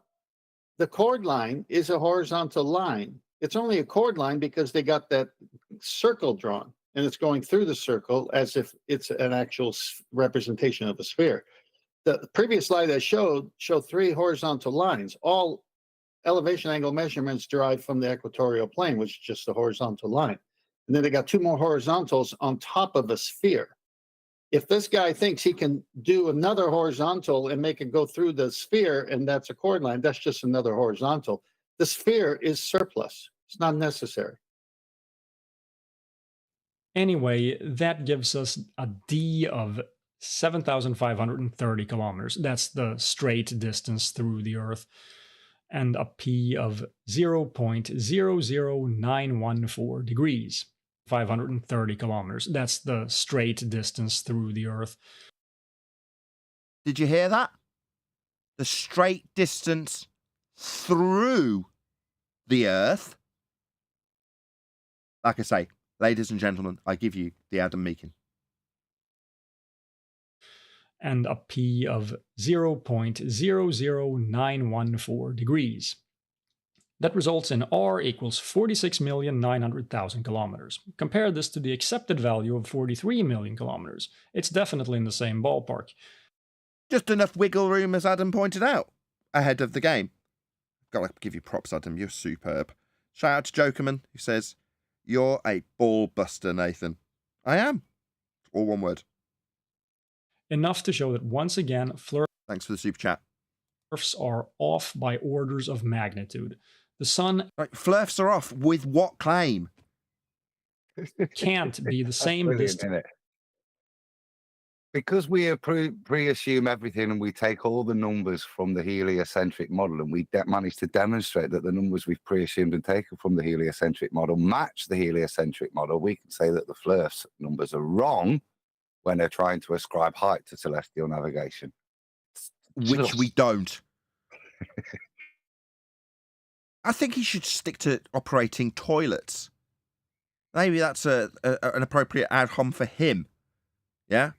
chord line is a horizontal line. It's only a chord line because they got that circle drawn, and it's going through the circle as if it's an actual representation of a sphere. The previous slide I showed three horizontal lines, all elevation angle measurements derived from the equatorial plane, which is just a horizontal line. And then they got two more horizontals on top of a sphere. If this guy thinks he can do another horizontal and make it go through the sphere, and that's a chord line, that's just another horizontal. The sphere is surplus. It's not necessary. Anyway, that gives us a D of 7,530 kilometers. That's the straight distance through the Earth. And a P of 0.00914 degrees. 530 kilometers. That's the straight distance through the Earth. Did you hear that? The straight distance through the Earth. Like I say, ladies and gentlemen, I give you the Adam Meakin. And a P of 0.00914 degrees. That results in R equals 46,900,000 kilometers. Compare this to the accepted value of 43 million kilometers. It's definitely in the same ballpark. Just enough wiggle room, as Adam pointed out, ahead of the game. Gotta give you props, Adam. You're superb. Shout out to Jokerman, who says, "You're a ball buster, Nathan." I am. All one word. Enough to show that once again, Thanks for the super chat. flurfs are off by orders of magnitude. The sun flurfs are off with what claim? Can't be the same distance. Because we pre-assume everything and we take all the numbers from the heliocentric model, and we manage to demonstrate that the numbers we've pre-assumed and taken from the heliocentric model match the heliocentric model, we can say that the flurfs numbers are wrong when they're trying to ascribe height to celestial navigation. Which we don't. I think he should stick to operating toilets. Maybe that's an appropriate ad hom for him. Yeah?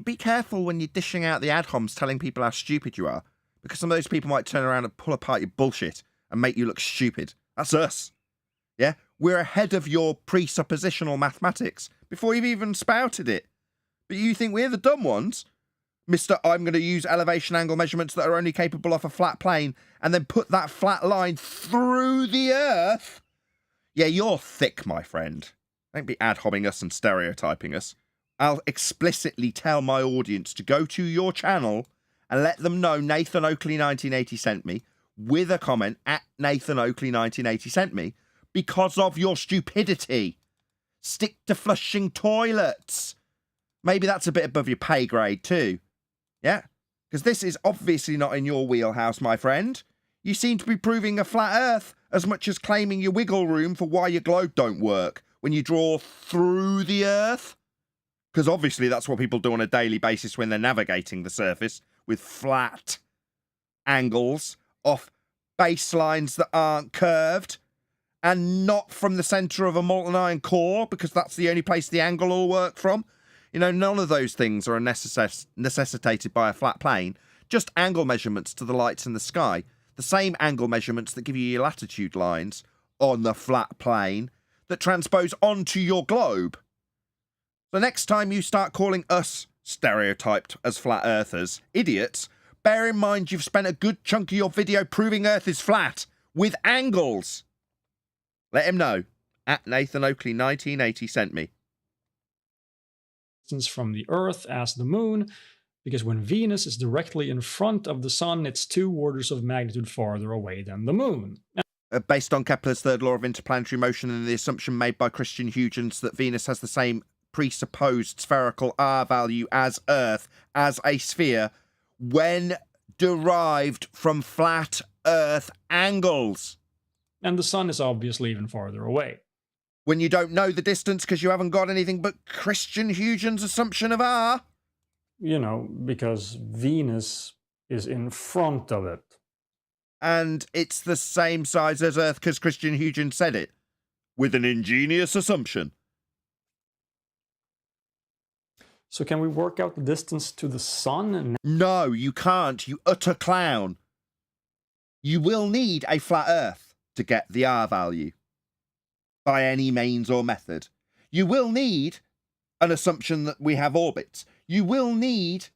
Be careful when you're dishing out the ad homs telling people how stupid you are, because some of those people might turn around and pull apart your bullshit and make you look stupid. That's us. Yeah? We're ahead of your presuppositional mathematics before you've even spouted it. But you think we're the dumb ones? Mr. I'm going to use elevation angle measurements that are only capable of a flat plane and then put that flat line through the Earth. Yeah, you're thick, my friend. Don't be ad-homming us and stereotyping us. I'll explicitly tell my audience to go to your channel and let them know Nathan Oakley 1980 sent me with a comment at Nathan Oakley 1980 sent me because of your stupidity. Stick to flushing toilets. Maybe that's a bit above your pay grade too. Yeah? Because this is obviously not in your wheelhouse, my friend. You seem to be proving a flat Earth as much as claiming your wiggle room for why your globe don't work when you draw through the Earth. Because obviously that's what people do on a daily basis when they're navigating the surface with flat angles off baselines that aren't curved and not from the centre of a molten iron core because that's the only place the angle will work from. You know, none of those things are necessitated by a flat plane, just angle measurements to the lights in the sky. The same angle measurements that give you your latitude lines on the flat plane that transpose onto your globe. So next time you start calling us, stereotyped as flat earthers, idiots, bear in mind you've spent a good chunk of your video proving Earth is flat with angles. Let him know. At Nathan Oakley 1980 sent me. From the Earth as the Moon, because when Venus is directly in front of the Sun, it's 2 orders of magnitude farther away than the Moon. Based on Kepler's third law of interplanetary motion and the assumption made by Christian Huygens that Venus has the same presupposed spherical R value as Earth as a sphere when derived from flat Earth angles. And the Sun is obviously even farther away. When you don't know the distance because you haven't got anything but Christian Huygens' assumption of R? You know, because Venus is in front of it. And it's the same size as Earth because Christian Huygens said it. With an ingenious assumption. So can we work out the distance to the Sun? No, you can't, you utter clown. You will need a flat Earth to get the R value. By any means or method. You will need an assumption that we have orbits. You will need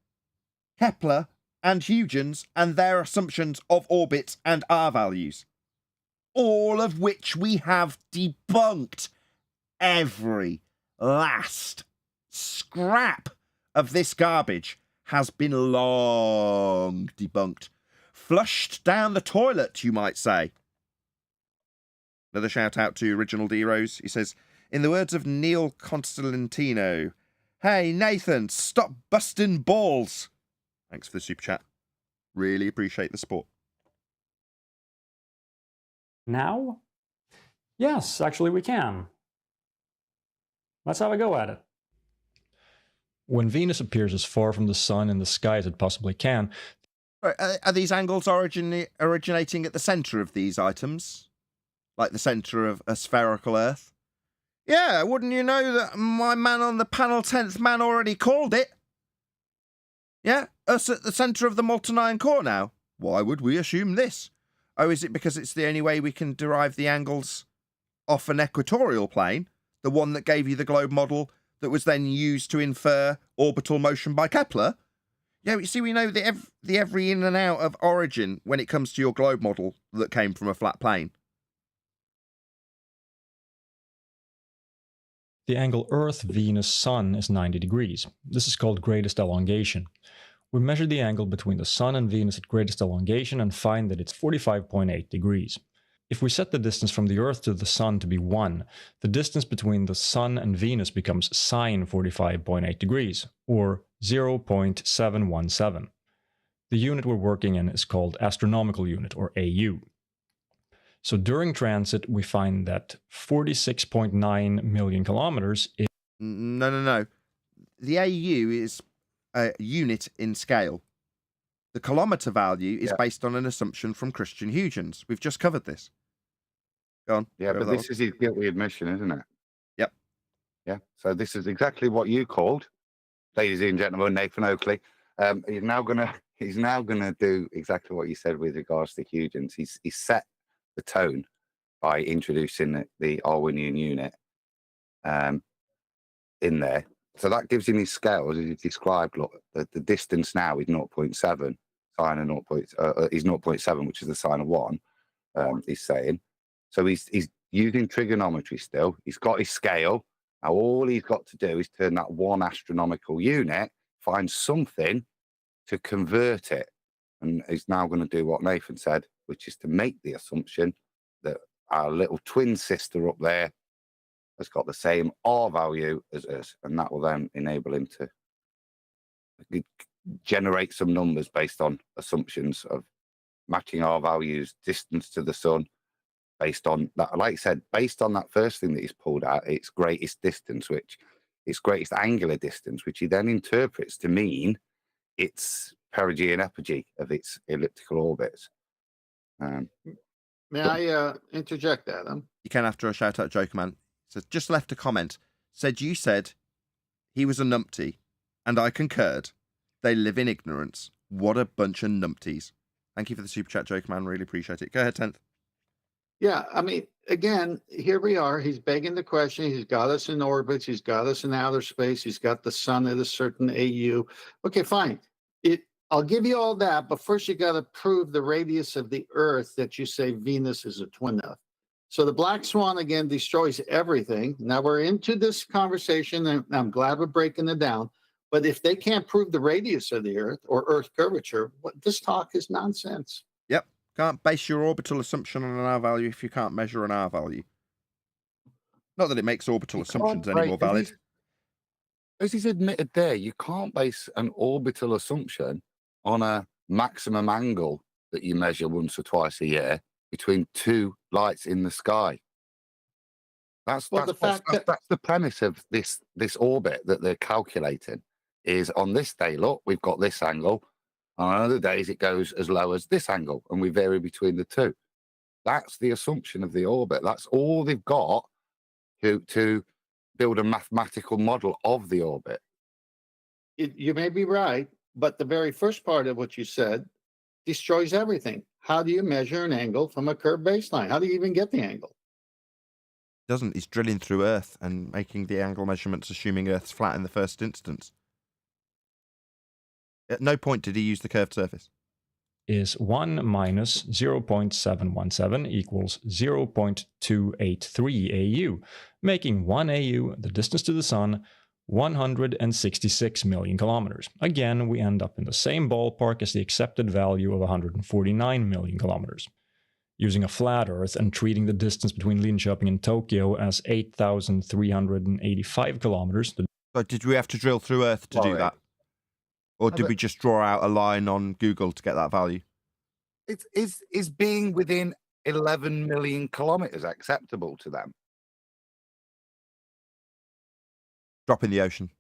Kepler and Huygens and their assumptions of orbits and R values. All of which we have debunked. Every last scrap of this garbage has been long debunked. Flushed down the toilet, you might say. Another shout out to Original D-Rose. He says, in the words of Neil Constantino, hey, Nathan, stop busting balls. Thanks for the super chat. Really appreciate the support. Now? Yes, actually we can. Let's have a go at it. When Venus appears as far from the Sun in the sky as it possibly can... Are these angles originating at the centre of these items? Like the centre of a spherical Earth? Yeah, wouldn't you know that my man on the panel 10th man already called it? Yeah, us at the centre of the molten iron core now. Why would we assume this? Oh, is it because it's the only way we can derive the angles off an equatorial plane? The one that gave you the globe model that was then used to infer orbital motion by Kepler? Yeah, you see, we know the every in and out of origin when it comes to your globe model that came from a flat plane. The angle Earth, Venus, Sun is 90 degrees. This is called greatest elongation. We measure the angle between the Sun and Venus at greatest elongation and find that it's 45.8 degrees. If we set the distance from the Earth to the Sun to be 1, the distance between the Sun and Venus becomes sine 45.8 degrees, or 0.717. The unit we're working in is called astronomical unit, or AU. So during transit, we find that 46.9 million kilometers is... No. The AU is a unit in scale. The kilometre value is based on an assumption from Christian Huygens. We've just covered this. Go on. Yeah, but this is his guilty admission, isn't it? Yep. Yeah, so this is exactly what you called, ladies and gentlemen, Nathan Oakley. He's now gonna do exactly what you said with regards to Huygens. He's set the tone by introducing the Arwinian unit in there So that gives him his scales as he described. Look, the distance now is 0.7, sine of 0. Is 0.7, which is the sine of 1. He's saying. So he's using trigonometry still. He's got his scale. Now all he's got to do is turn that one astronomical unit, find something to convert it. And he's now going to do what Nathan said, which is to make the assumption that our little twin sister up there has got the same R value as us. And that will then enable him to generate some numbers based on assumptions of matching R values, distance to the sun, based on that, like I said, based on that first thing that he's pulled out, its greatest distance, which its greatest angular distance, which he then interprets to mean its perigee and apogee of its elliptical orbits. May I interject, Adam? You can after a shout out, Joker Man. So just left a comment. You said he was a numpty, and I concurred. They live in ignorance. What a bunch of numpties. Thank you for the super chat, Joker Man. Really appreciate it. Go ahead, 10th. Yeah, I mean, again, here we are. He's begging the question. He's got us in orbits. He's got us in outer space. He's got the sun at a certain AU. Okay, fine. I'll give you all that, but first you got to prove the radius of the Earth that you say Venus is a twin of. So the black swan, again, destroys everything. Now we're into this conversation, and I'm glad we're breaking it down. But if they can't prove the radius of the Earth or Earth curvature, this talk is nonsense. Yep. Can't base your orbital assumption on an R value if you can't measure an R value. Not that it makes orbital assumptions any more valid. As he's admitted there, you can't base an orbital assumption on a maximum angle that you measure once or twice a year between two lights in the sky. That's the premise of this orbit that they're calculating. Is on this day, look, we've got this angle. On other days, it goes as low as this angle, and we vary between the two. That's the assumption of the orbit. That's all they've got to build a mathematical model of the orbit. You may be right, but the very first part of what you said destroys everything. How do you measure an angle from a curved baseline? How do you even get the angle? Doesn't. He's drilling through Earth and making the angle measurements assuming Earth's flat in the first instance. At no point did he use the curved surface. Is 1 minus 0.717 equals 0.283 AU, making 1 AU, the distance to the sun, 166 million kilometers. Again, we end up in the same ballpark as the accepted value of 149 million kilometers. Using a flat Earth and treating the distance between Linköping and Tokyo as 8,385 kilometers. But did we have to drill through Earth to do that? Or did we just draw out a line on Google to get that value? Is being within 11 million kilometers acceptable to them? Drop in the ocean.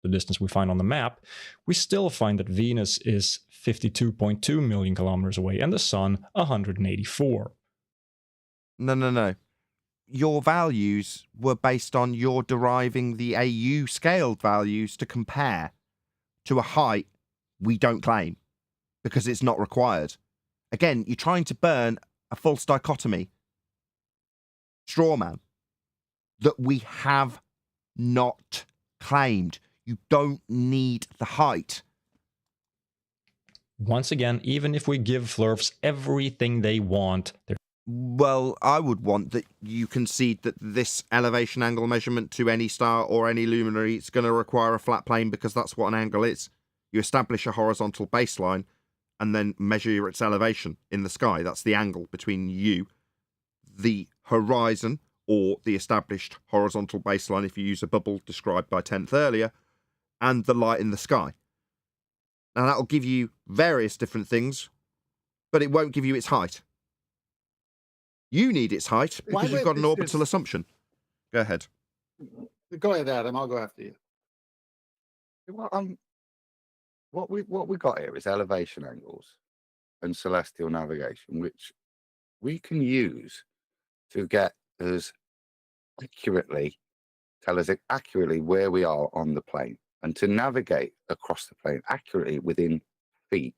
The distance we find on the map, we still find that Venus is 52.2 million kilometers away and the sun 184. No. Your values were based on your deriving the AU scaled values to compare to a height we don't claim because it's not required. Again, you're trying to burn a false dichotomy. Straw man. That we have not claimed. You don't need the height. Once again, even if we give Flurfs everything they want, well, I would want that you concede that this elevation angle measurement to any star or any luminary is going to require a flat plane because that's what an angle is. You establish a horizontal baseline and then measure its elevation in the sky. That's the angle between you, the horizon, or the established horizontal baseline if you use a bubble described by 10th earlier, and the light in the sky. Now that'll give you various different things, but it won't give you its height. You need its height because you've got an orbital assumption. Go ahead. Go ahead, Adam. I'll go after you. Well, what we got here is elevation angles and celestial navigation, which we can use to get us tell us accurately where we are on the plane and to navigate across the plane accurately within feet.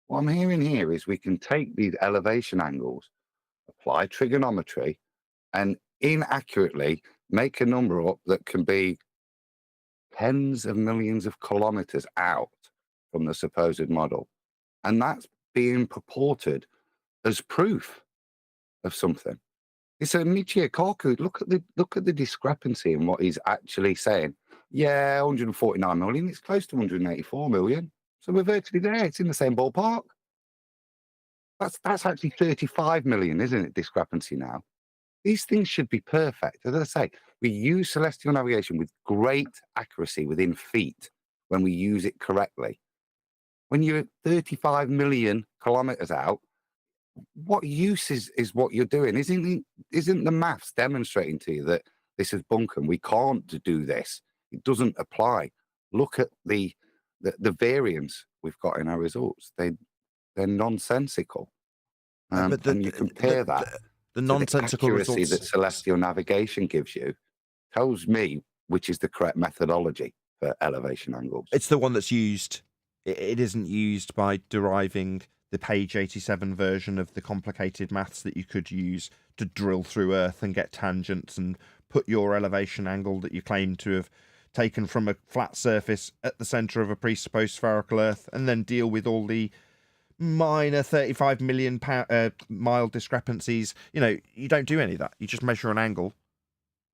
What I'm hearing here is we can take these elevation angles, apply trigonometry, and inaccurately make a number up that can be tens of millions of kilometers out from the supposed model. And that's being purported as proof of something. It's a Michio Kaku. Look at the discrepancy in what he's actually saying. Yeah, 149 million. It's close to 184 million. So we're virtually there. It's in the same ballpark. That's actually 35 million, isn't it? Discrepancy now. These things should be perfect. As I say, we use celestial navigation with great accuracy within feet when we use it correctly. When you're 35 million kilometers out, what use is what you're doing? Isn't the maths demonstrating to you that this is bunkum? We can't do this. It doesn't apply. Look at the variance we've got in our results. They're nonsensical. But and you compare that the to nonsensical the accuracy results that celestial navigation gives you, tells me which is the correct methodology for elevation angles. It's the one that's used. It isn't used by deriving the page 87 version of the complicated maths that you could use to drill through Earth and get tangents and put your elevation angle that you claim to have taken from a flat surface at the centre of a presupposed spherical Earth, and then deal with all the minor 35 million mile discrepancies. You know, you don't do any of that. You just measure an angle,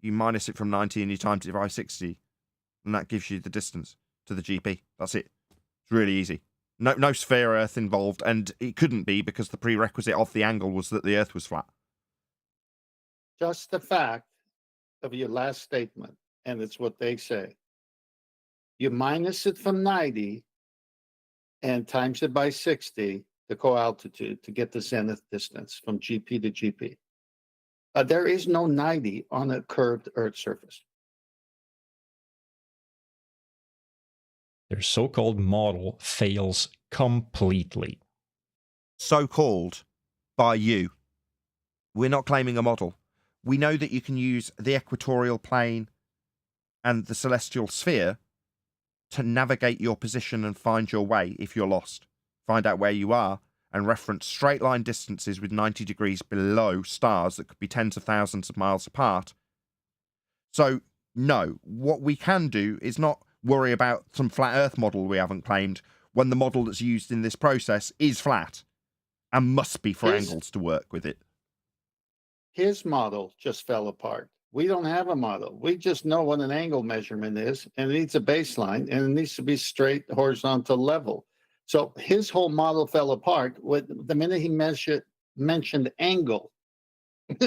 you minus it from 90 and you times it by 60, and that gives you the distance to the GP. That's it. It's really easy. No sphere Earth involved, and it couldn't be because the prerequisite of the angle was that the Earth was flat. Just the fact of your last statement, and it's what they say. You minus it from 90 and times it by 60, the co-altitude, to get the zenith distance from GP to GP. There is no 90 on a curved Earth surface. Their so-called model fails completely. So-called by you. We're not claiming a model. We know that you can use the equatorial plane and the celestial sphere to navigate your position and find your way if you're lost. Find out where you are and reference straight line distances with 90 degrees below stars that could be tens of thousands of miles apart. So, no, what we can do is not worry about some flat Earth model we haven't claimed when the model that's used in this process is flat and must be for angles to work with it. His model just fell apart. We don't have a model. We just know what an angle measurement is, and it needs a baseline, and it needs to be straight, horizontal, level. So his whole model fell apart with the minute he mentioned angle,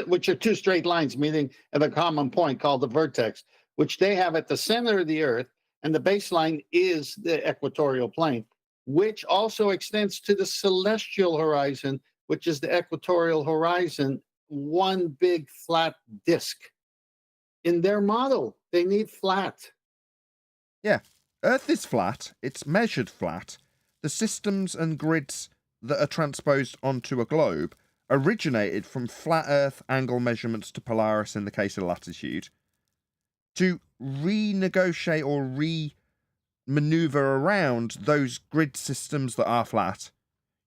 which are two straight lines meeting at a common point called the vertex, which they have at the center of the Earth, and the baseline is the equatorial plane, which also extends to the celestial horizon, which is the equatorial horizon, one big flat disk. In their model, they need flat. Yeah, Earth is flat. It's measured flat. The systems and grids that are transposed onto a globe originated from flat Earth angle measurements to Polaris in the case of latitude. To renegotiate or re-maneuver around those grid systems that are flat,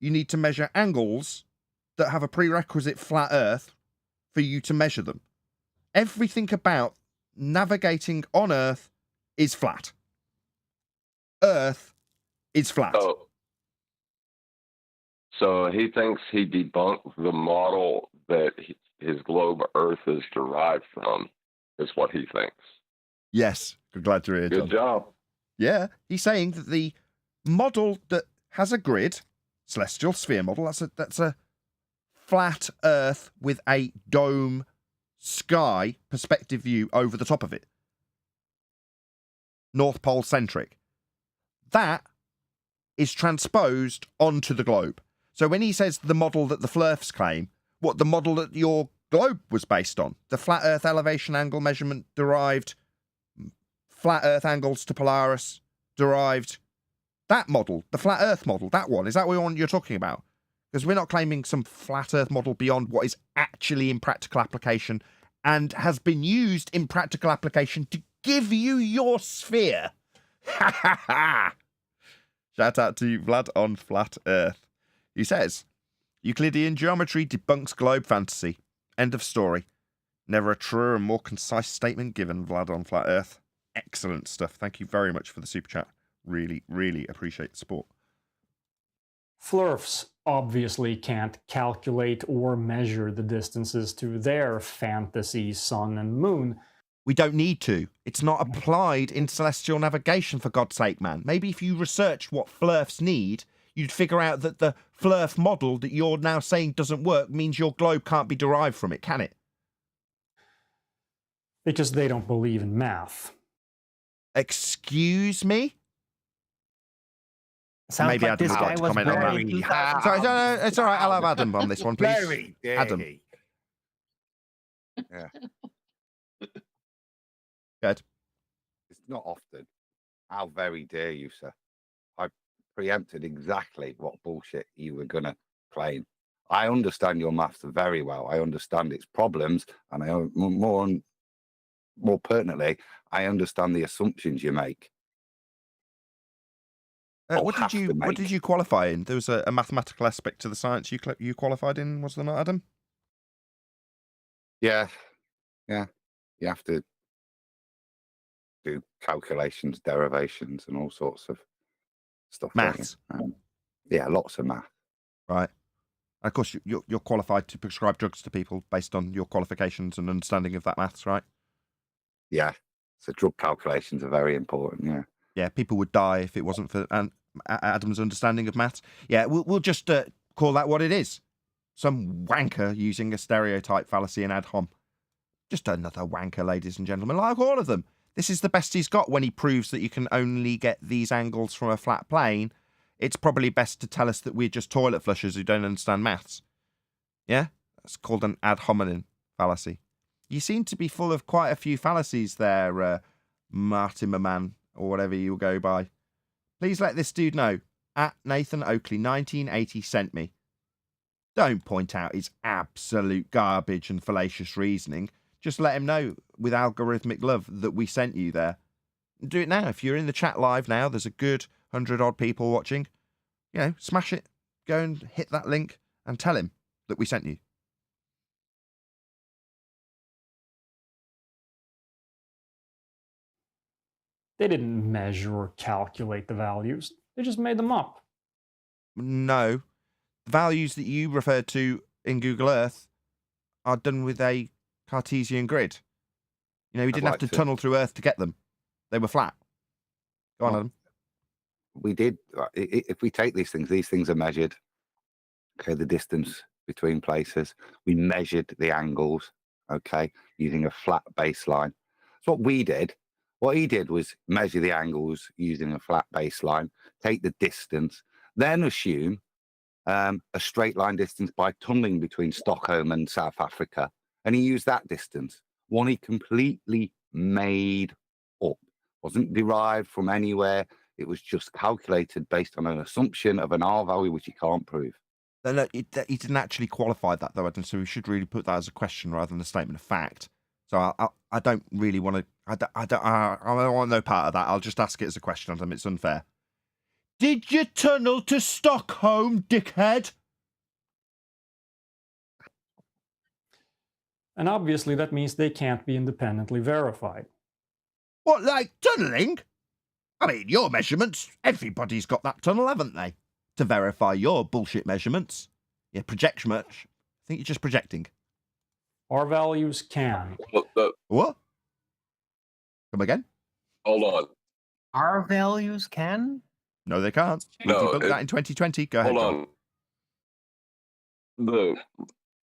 you need to measure angles that have a prerequisite flat Earth for you to measure them. Everything about navigating on Earth is flat. Earth is flat. So he thinks he debunked the model that his globe Earth is derived from, is what he thinks. Yes, glad to hear. Good job. Yeah, he's saying that the model that has a grid, celestial sphere model, that's a flat Earth with a dome sky perspective view over the top of it. North Pole centric. That is transposed onto the globe. So when he says the model that the Flurfs claim, what the model that your globe was based on, the flat Earth elevation angle measurement derived, flat Earth angles to Polaris derived, that model, the flat Earth model, that one, is that what you're talking about? Because we're not claiming some flat Earth model beyond what is actually in practical application and has been used in practical application to give you your sphere. Ha ha ha! Shout out to Vlad on Flat Earth. He says, Euclidean geometry debunks globe fantasy. End of story. Never a truer and more concise statement given, Vlad on Flat Earth. Excellent stuff. Thank you very much for the super chat. Really, really appreciate the support. Flurfs obviously can't calculate or measure the distances to their fantasy sun and moon. We don't need to. It's not applied in celestial navigation, for God's sake, man. Maybe if you researched what flurfs need, you'd figure out that the flurf model that you're now saying doesn't work means your globe can't be derived from it, can it? Because they don't believe in math. Excuse me? Sounds Maybe like Adam this would guy like to was comment on born that. in 2000. Sorry, no, it's all right. I'll have Adam on this one, please. Very dare Adam. he. Yeah. Good. It's not often. How very dare you, sir? I preempted exactly what bullshit you were going to claim. I understand your maths very well. I understand its problems, and I more pertinently, I understand the assumptions you make. What did you qualify in? There was a mathematical aspect to the science you qualified in, was there not, Adam? Yeah. You have to do calculations, derivations, and all sorts of stuff. Maths. Yeah, lots of math. Right. Of course, you're qualified to prescribe drugs to people based on your qualifications and understanding of that maths, right? Yeah. So drug calculations are very important. Yeah. Yeah, people would die if it wasn't for Adam's understanding of maths. Yeah, we'll just call that what it is. Some wanker using a stereotype fallacy and ad hom. Just another wanker, ladies and gentlemen, like all of them. This is the best he's got when he proves that you can only get these angles from a flat plane. It's probably best to tell us that we're just toilet flushers who don't understand maths. Yeah? That's called an ad hominem fallacy. You seem to be full of quite a few fallacies there, Martymer man, or whatever you go by. Please let this dude know. At Nathan Oakley 1980 sent me. Don't point out his absolute garbage and fallacious reasoning. Just let him know with algorithmic love that we sent you there. Do it now. If you're in the chat live now, there's a good 100-odd people watching. You know, smash it. Go and hit that link and tell him that we sent you. They didn't measure or calculate the values. They just made them up. No. The values that you referred to in Google Earth are done with a Cartesian grid. You know, we didn't have to tunnel through Earth to get them. They were flat. Go on, Adam. We did. If we take these things are measured. Okay, the distance between places. We measured the angles, okay, using a flat baseline. That's what we did. What he did was measure the angles using a flat baseline, take the distance, then assume a straight line distance by tunneling between Stockholm and South Africa. And he used that distance, one he completely made up. Wasn't derived from anywhere. It was just calculated based on an assumption of an R value, which he can't prove. No, he didn't actually qualify that, though, Adam, so we should really put that as a question rather than a statement of fact. So I don't really want to... I don't want no part of that. I'll just ask it as a question, Adam. It's unfair. Did you tunnel to Stockholm, dickhead? And obviously that means they can't be independently verified. What, like tunneling? I mean, your measurements, everybody's got that tunnel, haven't they? To verify your bullshit measurements. Yeah, projection much. I think you're just projecting. Our values can. What? Come again? Hold on. Our values can? No, they can't. We debunked that in 2020. Go ahead. Hold on.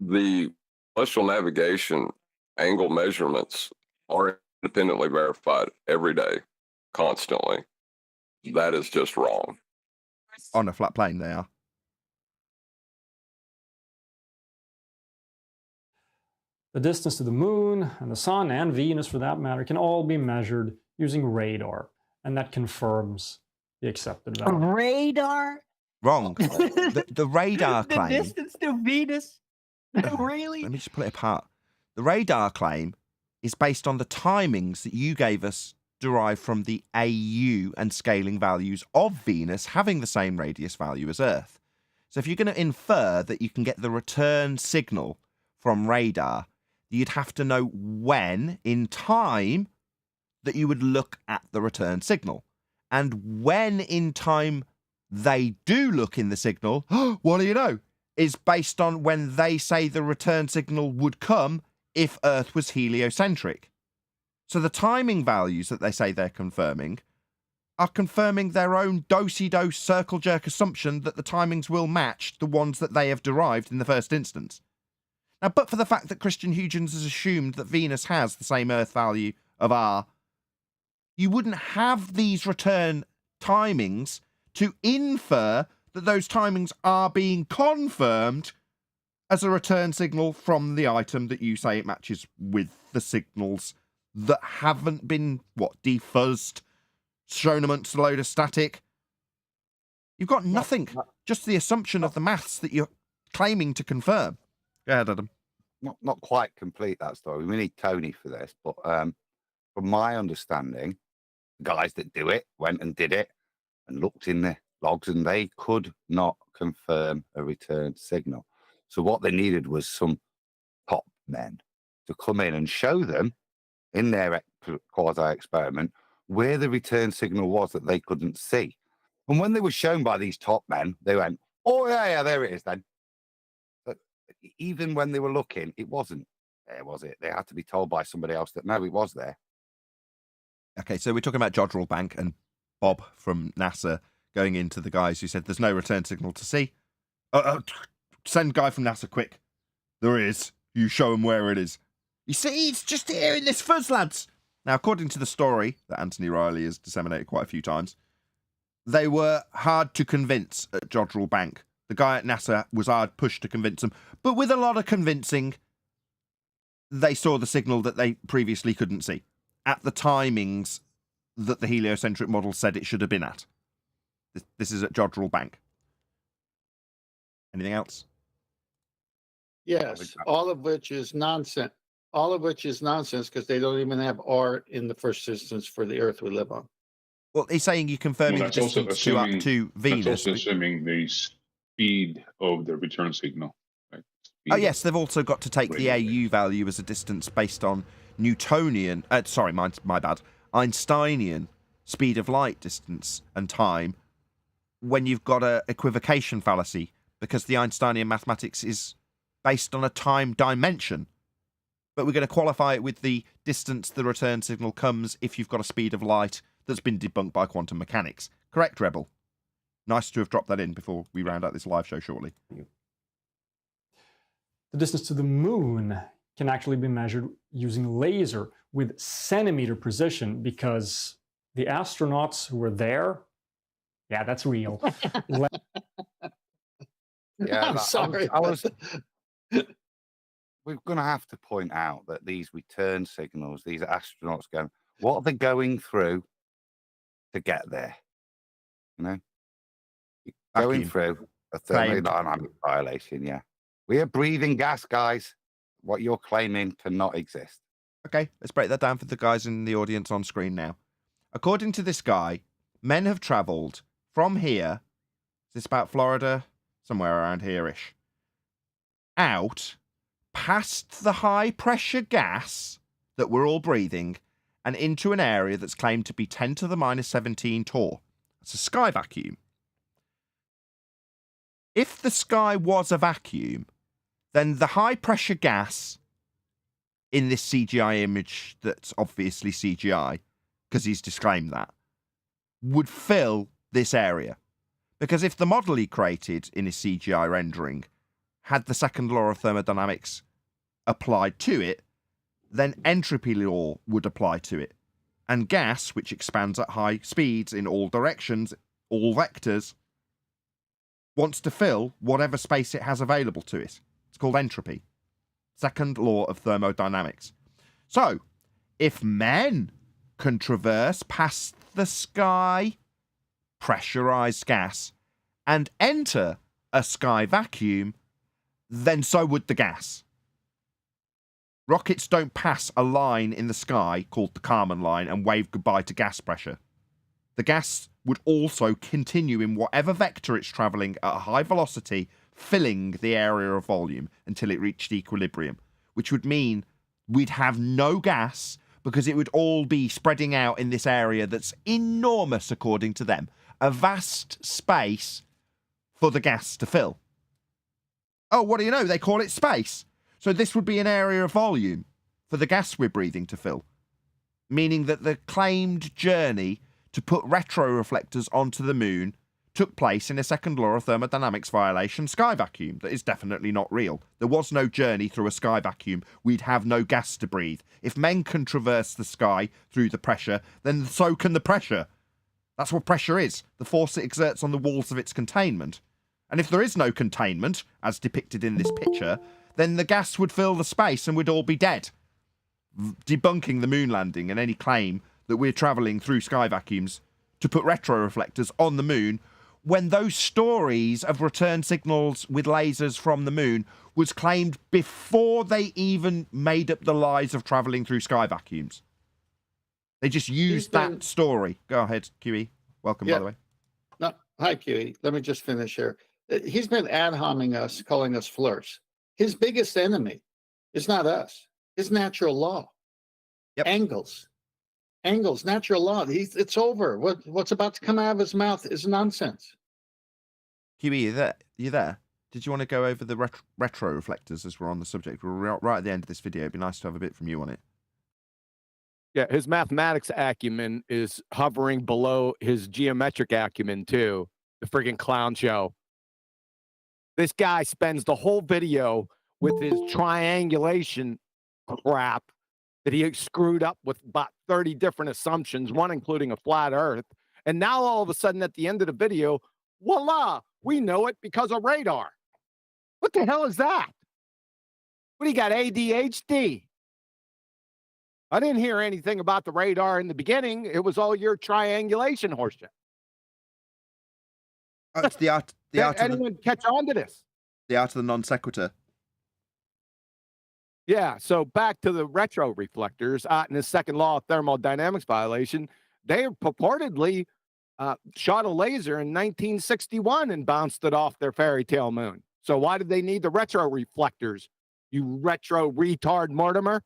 The celestial navigation angle measurements are independently verified every day, constantly. That is just wrong. On a flat plane, they are. The distance to the moon and the sun and Venus, for that matter, can all be measured using radar, and that confirms the accepted value. Radar? Wrong. the radar claim... The distance to Venus? Really? Let me just pull it apart. The radar claim is based on the timings that you gave us derived from the AU and scaling values of Venus having the same radius value as Earth. So if you're going to infer that you can get the return signal from radar, you'd have to know when in time that you would look at the return signal. And when in time they do look in the signal, what do you know, is based on when they say the return signal would come if Earth was heliocentric. So the timing values that they say they're confirming are confirming their own do-si-do circle jerk assumption that the timings will match the ones that they have derived in the first instance. Now, but for the fact that Christian Huygens has assumed that Venus has the same Earth value of R, you wouldn't have these return timings to infer that those timings are being confirmed as a return signal from the item that you say it matches with the signals that haven't been, defuzzed, shown amongst a load of static. You've got nothing, just the assumption of the maths that you're claiming to confirm. Go ahead, Adam. Not quite complete, that story. We need Tony for this, but from my understanding, the guys that do it went and did it and looked in the logs, and they could not confirm a return signal. So what they needed was some top men to come in and show them in their quasi-experiment where the return signal was that they couldn't see. And when they were shown by these top men, they went, oh, yeah, there it is then. But even when they were looking, it wasn't there, was it? They had to be told by somebody else that, no, it was there. Okay, so we're talking about Jodrell Bank and Bob from NASA going into the guys who said there's no return signal to see. Send guy from NASA quick. There is. You show him where it is. You see, it's just here in this fuzz, lads. Now, according to the story that Anthony Riley has disseminated quite a few times, they were hard to convince at Jodrell Bank. The guy at NASA was hard pushed to convince them. But with a lot of convincing, they saw the signal that they previously couldn't see at the timings that the heliocentric model said it should have been at. This is at Jodrell Bank. Anything else? Yes, all of which is nonsense. All of which is nonsense because they don't even have R in the first instance for the Earth we live on. Well, he's saying you're confirming the distance to up to Venus. That's also assuming the speed of the return signal. Right? Oh, yes, they've also got to take the AU value as a distance based on Newtonian, my bad, Einsteinian speed of light, distance and time when you've got a equivocation fallacy, because the Einsteinian mathematics is based on a time dimension. But we're going to qualify it with the distance the return signal comes if you've got a speed of light that's been debunked by quantum mechanics. Correct, Rebel? Nice to have dropped that in before we round out this live show shortly. The distance to the moon can actually be measured using laser with centimeter precision because the astronauts who were there, yeah, that's real. Yeah, I'm sorry. We're going to have to point out that these return signals, these astronauts going, what are they going through to get there? You know, going through a thermodynamic violation. Yeah, we are breathing gas, guys. What you're claiming cannot exist. Okay, let's break that down for the guys in the audience on screen now. According to this guy, men have travelled from here. Is this about Florida? Somewhere around here-ish. Out past the high pressure gas that we're all breathing and into an area that's claimed to be 10 to the minus 17 torr. It's a sky vacuum. If the sky was a vacuum, then the high pressure gas in this CGI image that's obviously CGI, because he's disclaimed that, would fill this area. Because if the model he created in his CGI rendering had the second law of thermodynamics applied to it, then entropy law would apply to it. And gas, which expands at high speeds in all directions, all vectors, wants to fill whatever space it has available to it. It's called entropy. Second law of thermodynamics. So, if men can traverse past the sky, pressurized gas, and enter a sky vacuum, then so would the gas. Rockets don't pass a line in the sky called the Kármán line and wave goodbye to gas pressure. The gas would also continue in whatever vector it's travelling at a high velocity, filling the area of volume until it reached equilibrium, which would mean we'd have no gas because it would all be spreading out in this area that's enormous, according to them. A vast space for the gas to fill. Oh, what do you know? They call it space. So this would be an area of volume for the gas we're breathing to fill. Meaning that the claimed journey to put retroreflectors onto the moon took place in a second law of thermodynamics violation sky vacuum that is definitely not real. There was no journey through a sky vacuum. We'd have no gas to breathe. If men can traverse the sky through the pressure, then so can the pressure. That's what pressure is, the force it exerts on the walls of its containment. And if there is no containment, as depicted in this picture, then the gas would fill the space and we'd all be dead. Debunking the moon landing and any claim that we're travelling through sky vacuums to put retroreflectors on the moon, when those stories of return signals with lasers from the moon was claimed before they even made up the lies of travelling through sky vacuums. They just used that story. Go ahead, QE. Welcome, by the way. No, hi, QE. Let me just finish here. He's been ad-homing us, calling us flirts. His biggest enemy is not us. It's natural law. Yep. Angles, natural law. It's over. What's about to come out of his mouth is nonsense. QE, you there? Did you want to go over the retro reflectors as we're on the subject? We're right at the end of this video. It'd be nice to have a bit from you on it. Yeah, his mathematics acumen is hovering below his geometric acumen, too. The friggin' clown show. This guy spends the whole video with his triangulation crap that he screwed up with about 30 different assumptions, one including a flat earth. And now all of a sudden at the end of the video, voila, we know it because of radar. What the hell is that? What do you got, ADHD? I didn't hear anything about the radar in the beginning. It was all your triangulation horseshit. Oh, it's the art. The art anyone catch on to this? The art of the non sequitur. Yeah, so back to the retro reflectors. In the second law of thermodynamics violation, they purportedly shot a laser in 1961 and bounced it off their fairy tale moon. So why did they need the retro reflectors, you retro retard Martymer?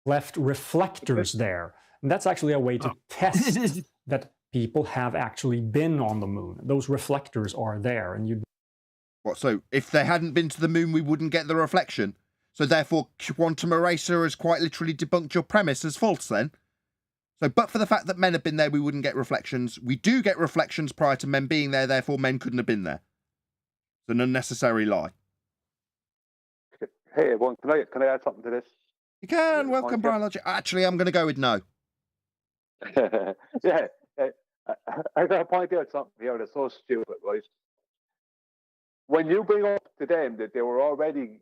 Left reflectors there. And that's actually a way to test that people have actually been on the moon. Those reflectors are there, and you. What? So if they hadn't been to the moon, we wouldn't get the reflection. So therefore, quantum eraser has quite literally debunked your premise as false. Then. So, but for the fact that men have been there, we wouldn't get reflections. We do get reflections prior to men being there. Therefore, men couldn't have been there. It's an unnecessary lie. Hey, everyone, can I add something to this? You can. Welcome, Brian Logic. Actually, I'm going to go with no. Yeah. I got to point out something here that's so stupid, right? When you bring up to them that they were already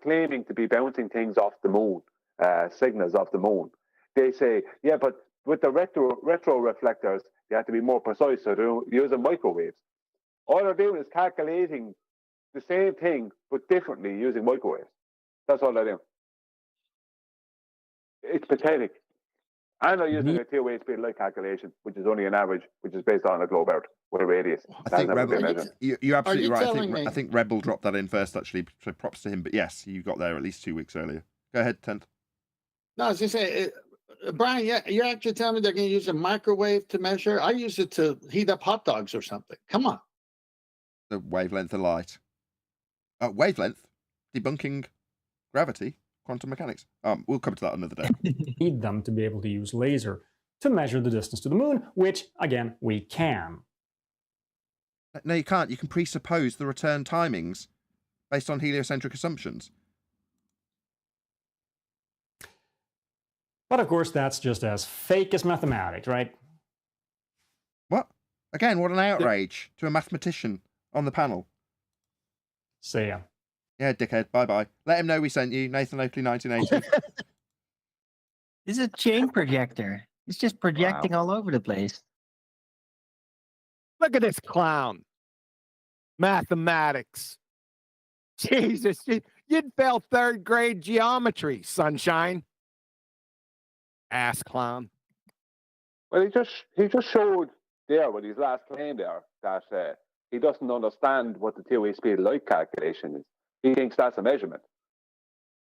claiming to be bouncing things off the moon, signals off the moon, they say, yeah, but with the retro reflectors, they have to be more precise, so they're using microwaves. All they're doing is calculating the same thing, but differently using microwaves. That's all they're doing. It's pathetic. And they're using a two-way speed light calculation, which is only an average, which is based on a globe Earth with a radius. I think Rebel, you're absolutely right. I think Rebel dropped that in first, actually, so props to him. But yes, you got there at least 2 weeks earlier. Go ahead, Tent. No, I was going to say, Brian, you're actually telling me they're going to use a microwave to measure? I use it to heat up hot dogs or something. Come on. The wavelength of light. Wavelength? Debunking gravity? Quantum mechanics. We'll come to that another day. Need them to be able to use laser to measure the distance to the moon, which, again, we can. No, you can't. You can presuppose the return timings based on heliocentric assumptions. But of course, that's just as fake as mathematics, right? What? Again, what an outrage to a mathematician on the panel. See ya. Yeah, dickhead. Bye-bye. Let him know we sent you. Nathan Oakley, 1980. This is a chain projector. It's just projecting all over the place. Look at this clown. Mathematics. Jesus, you'd fail third grade geometry, sunshine. Ass clown. Well, he just showed there with his last claim there that he doesn't understand what the two-way speed light calculation is. He thinks that's a measurement.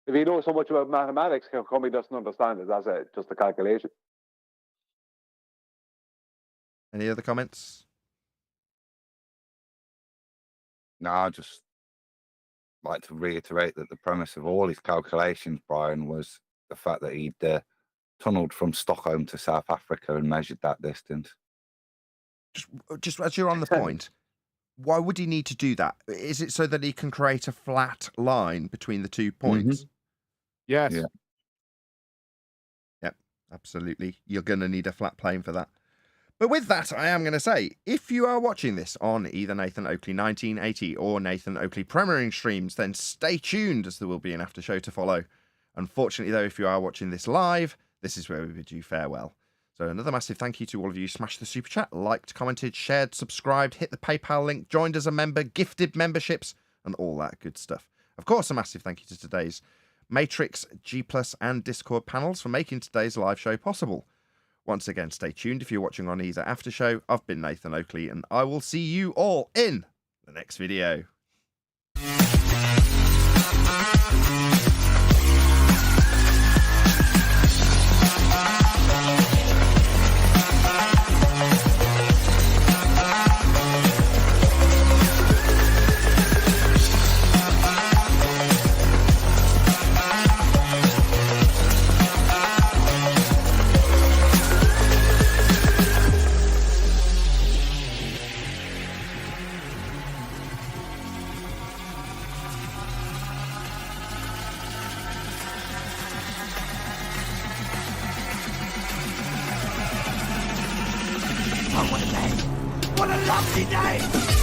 If he knows so much about mathematics, how come he doesn't understand it? That's it, just a calculation. Any other comments? No, I just like to reiterate that the premise of all his calculations, Brian, was the fact that he'd tunneled from Stockholm to South Africa and measured that distance. Just as you're on the point, why would he need to do that? Is it so that he can create a flat line between the 2 points? Yes. Yeah. Yep, absolutely. You're going to need a flat plane for that. But with that, I am going to say, if you are watching this on either Nathan Oakley 1980 or Nathan Oakley premiering streams, then stay tuned as there will be an after show to follow. Unfortunately, though, if you are watching this live, this is where we bid you farewell. So another massive thank you to all of you. Smashed the super chat, liked, commented, shared, subscribed, hit the PayPal link, joined as a member, gifted memberships, and all that good stuff. Of course, a massive thank you to today's Matrix, G+, and Discord panels for making today's live show possible. Once again, stay tuned if you're watching on either after show. I've been Nathan Oakley, and I will see you all in the next video. What a lovely day!